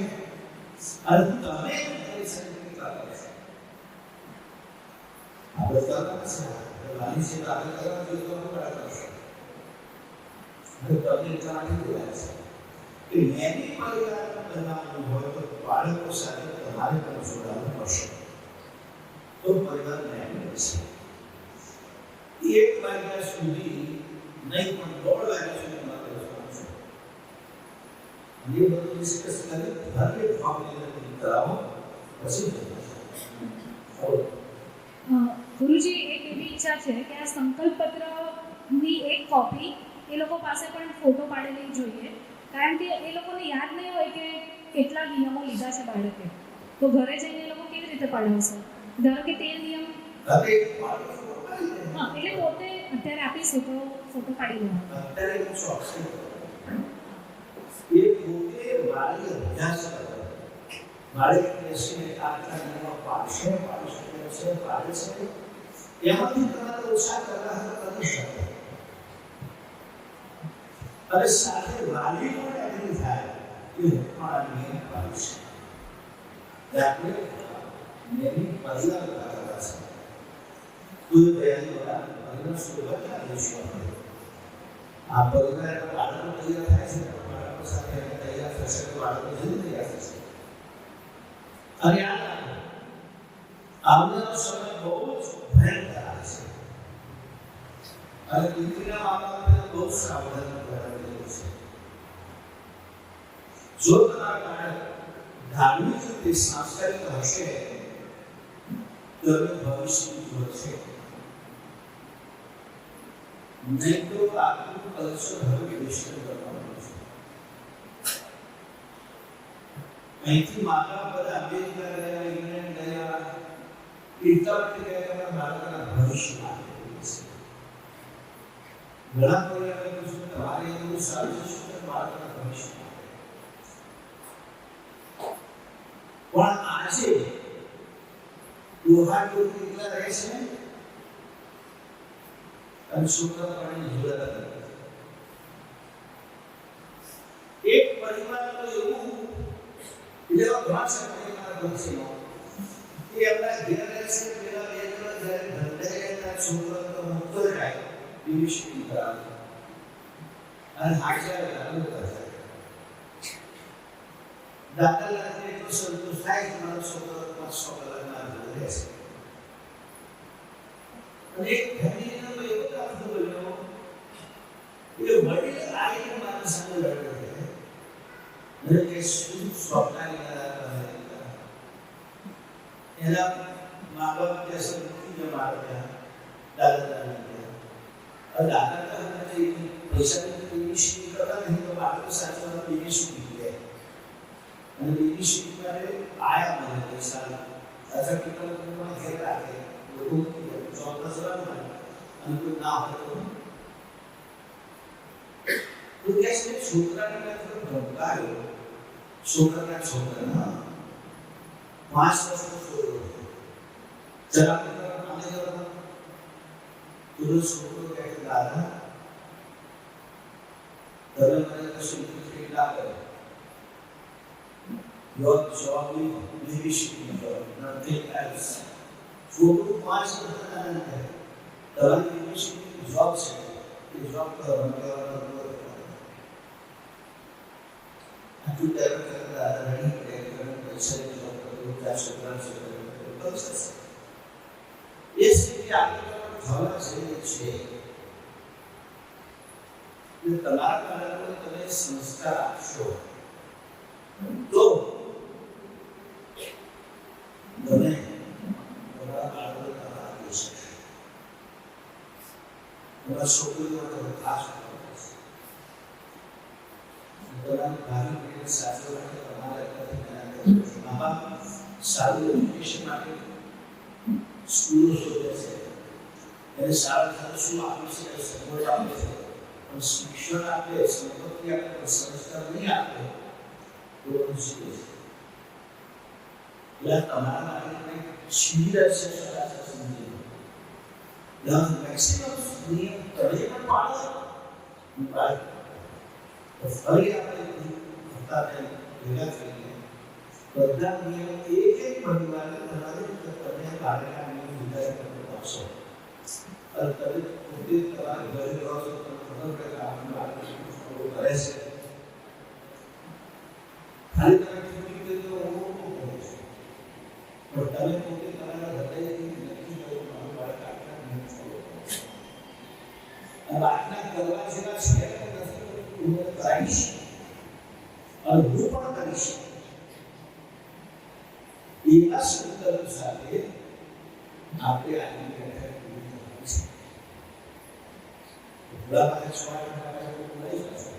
અને તમે ચિંતા કરશે. આપણે કરવાના છે વાલી છે આપણે કરવા જોઈએ તો આપણે કરશે અને તમે જાણી રહ્યા છે કે મેની પરિવાર બનાવવાનું હોય તો બાળકો સાથે તમારે પણ જોડાવું પડશે તો પરિવાર મેની બનશે. 1 વાગ્યા સુધી નહીં પણ 1:30 વાગ્યા સુધી ये बात डिस्कस करें हर एक फॉर्मूले कराओ પછી ગુરુજી એક એવી ઈચ્છા છે કે આ સંકલ્પ પત્રની એક કોપી એ લોકો પાસે પણ ફોટો પાડેલી જોઈએ કારણ કે એ લોકોને યાદ નહીં હોય કે કેટલા નિયમો લીધા છે બાળકે તો ઘરે જઈને એ લોકો કેવી રીતે પાડવશે. ધારો કે 13 નિયમ એટલે પોતે અત્યારે આપીશું તો ફોટો પાડી લો અત્યારે હું શોખ એ પોતે વાળી અભ્યાસ કરે વાળી બેસીને આટલા નિયમો પાડશે પાડી શકે છે પાડે છે એમાંથી તમારે ઓછા કલાક કરી શકે અને સાથે વાલી પણ એગ્રી થાય કે હું મારા નિયમ પાડીશ. આપણે મેરી પરિવાર કરાવવા છે કોઈ પહેલી વાર પરિવાર શોધવા ક્યાં જઈશું આપણે આ પરિવાર બાળકો તૈયાર થાય છે બાળકો સાથે તૈયાર થશે તો બાળકો જલ્દી તૈયાર થશે. અને આવનારો સમય બહુ જ ભયંકર છે અને દીકરીના માતા બહુ સાવધાન રહેવું છે. જો તમારા બાળક ધાર્મિક રીતે સંસ્કારિત હશે તો ભવિષ્ય વધશે નહીં તો આખું કલ્ચર હવે વેસ્ટર્ન કરવાનું છે. અહીંથી માતા બધા અમેરિકા ગયા ઇંગ્લેન્ડ ગયા ઇટાલી ગયા બાળકના ભવિષ્ય ઘણા પરિવારો પૂછ્યું તમારે એવું સારું છે કે બાળકના ભવિષ્ય પણ આજે દોહા કેટલા રહે છે અને છોકરા પણ જોડા એક પરિવાર તો એવું જેવા ઘણા પરિવાર બનશે કે આપણા ઘેર રહેશે પેલા બે જણા જ્યારે ધંધે ગયા છોકરા તો મુક્ત થાય બીબીસી કરાવે અને હાથ જ્યારે ચાલુ કરે દાખલા તરીકે એટલો સંતોષ થાય કે મારો છોકરો 500 કલાકના રહેશે. અને એક ફેમિલીનો એવો દાખલો બન્યો કે વડીલ આવીને મારા સામે લડે છે અને કે શું સ્વપ્નાની એના મા બાપ કહેશે મૂકી મારે ત્યાં દાદા દાદા પૈસાની બીબીસી કરતા નહીં તો બાળકો સાચવવા બીબીસી નીકળે અને બીબીસી માટે આયા મને પૈસા અથવા કેટલા ઘેર રાખે લોકો ચોક્કસ રાખે અને કોઈ ના હોય તો કહેશે છોકરાને મેં થોડો ધમકાયો છોકરા 5 વર્ષનો છોકરો જરા तुरंत छोटो कहते दादा तब मैंने कશું ફીલ ના કરે યોર જોબ ની શીખી નથિંગ એલ્સ છોટો 5 વર્ષના હતા તમારી બીજી જોબ છે એ જોબ કરવાનો આટલું ટેબલ કરતા દાદા નહીં કે પૈસા જોબ કરતો ત્યાં છોકરા છે એ સ્થિતિ આપણે થવા જઈએ છે કે તમારા બાળકોને તમે સંસ્કાર આપશો તો તમે તમારા બાળકોને તમારા આપી શકશો. તમારા છોકરીઓ તમે ખાસ તમારી ભાવિ પેઢીને સાચવવા માટે તમારે મા બાપ સારું એજ્યુકેશન માટે સ્કૂલો શોધે છે એને સારું સારું શું આપે છે સપોર્ટ આપે છે પણ શિક્ષણ આપે સંપત્તિ આપે પણ સંસ્કાર નહીં આપે તો મુશ્કેલ છે. એટલે તમારા માટે કંઈક છીની રહેશે સદાચાર સમજી મેક્સિમમ નિયમ તમે પણ પાડો તો ફરી આપણે હતા ભેગા થઈને બધા નિયમ એક પરિવારને બનાવી તો તમે બાળકના નિયમ વિધાન કરતો આપશો અને તમે પોતે તમારા ઘરે રહો છો તો ખબર પડે કે આપણું બાળક શું ફોલો કરે છે. ખાલી તમે છૂટી ગઈ તો હું કહું છું પણ તમે પોતે તમારા હૃદયથી નક્કી કરો મારું બાળક આટલા નિયમ ફોલો કરે છે અને આજના કરવા જેવા છે હું કરાવીશ અને હું પણ કરીશ. એવા સંકલ્પ સાથે આપણે આગળ બેઠક પૂરી કરવાની છે. ભોળાભાઈ સ્વામી બોલાવી શકશો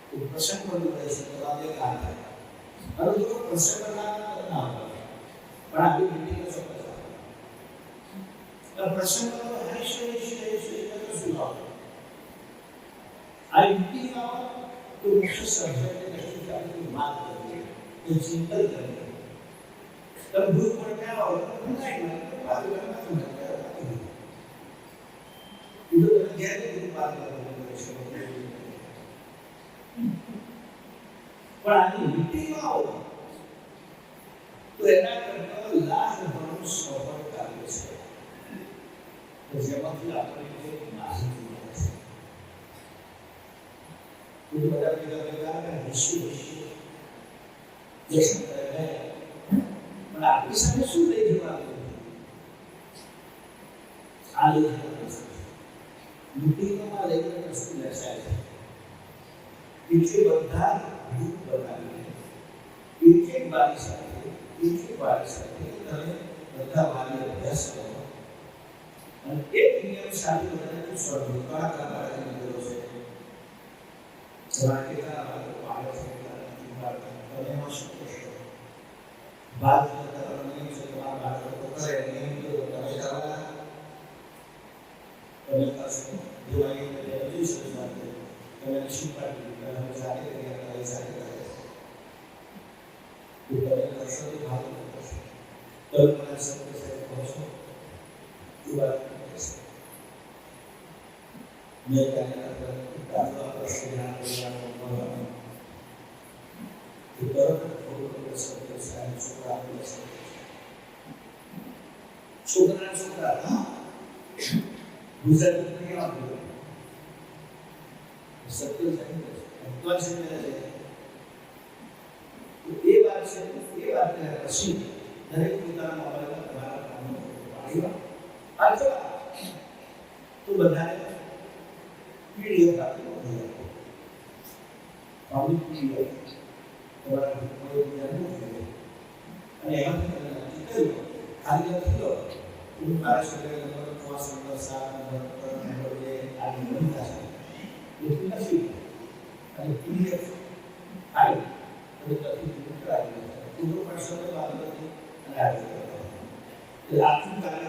તો પ્રસંગ પણ બોલાવી શકો તો આપણે કામ થાય હવે જો પ્રસંગ ના હોય પણ આપણી મીટિંગ ચોક્કસ પ્રસંગ શું આવે આ મીટિંગમાં તો મુખ્ય સબ્જેક્ટને કશું આપણે વાત કરીએ તો ચિંતન કરીએ તમે ભૂલ પર ક્યાં આવો નહીં વાત કરવા નથી ಇದು ಗ್ಯಾರಂಟಿ પણ આની મીટિંગમાં આવો તો એના કરતા લાખ ઘણું સફળ કાર્ય છે તો જેમાંથી આપણને માહિતી મળે છે. તો બધા ભેગા વિશ્વ જશન કરે પણ આપણી સાથે શું લઈ જવાનું આ લઈ જવાનું મીટિંગમાં લઈને વસ્તુ દર્શાવે છે એટલે બધા ગ્રુપ બનાવીને એક બારી સાથે તમે બધા વાલી અભ્યાસ કરો અને એક નિયમ સાથે બધાને સ્વરૂપ કયા કરવાના નીકળો છે જવા કેટલા બાળકો તમે એમાં શું કરશો બાદ કરવાનો નિયમ છે તમારા બાળકો કરે નિયમ તો તમે કરવાના તમે કરશો દિવાળી બધી શરૂઆત તમે શું પાડી તમે સાથે કર્યા તમે સાથે કર્યા તમે કરશો તો ભાગ કરશો તમે મને સત્ય સાથે પહોંચો વાત કરશો મેં કહેના દાખલો પ્રશ્ન આપવાનો તો બરોબર સત્ય સાથે છોકરા છોકરા હા ગુજરાતી કેવા બોલે સત્ય છે ભગવાન છે તો એ વાત છે એ વાત પછી દરેક પોતાના મોબાઈલમાં તમારા કામનો પાડીવા અથવા તો બધાને પીડીએફ આપી પાવડી પીડીએફ તમારા અને એમાંથી ખાલી લખી લો હું મારા શરીર નંબર 5 નંબર 7 નંબર 2 આ નંબર થશે એટલું નથી અને પીડીએફ આવી અને તકલીફ કરાવી પૂરો પણ સમય બાબત નથી અને આવી એટલે આખું કાર્ય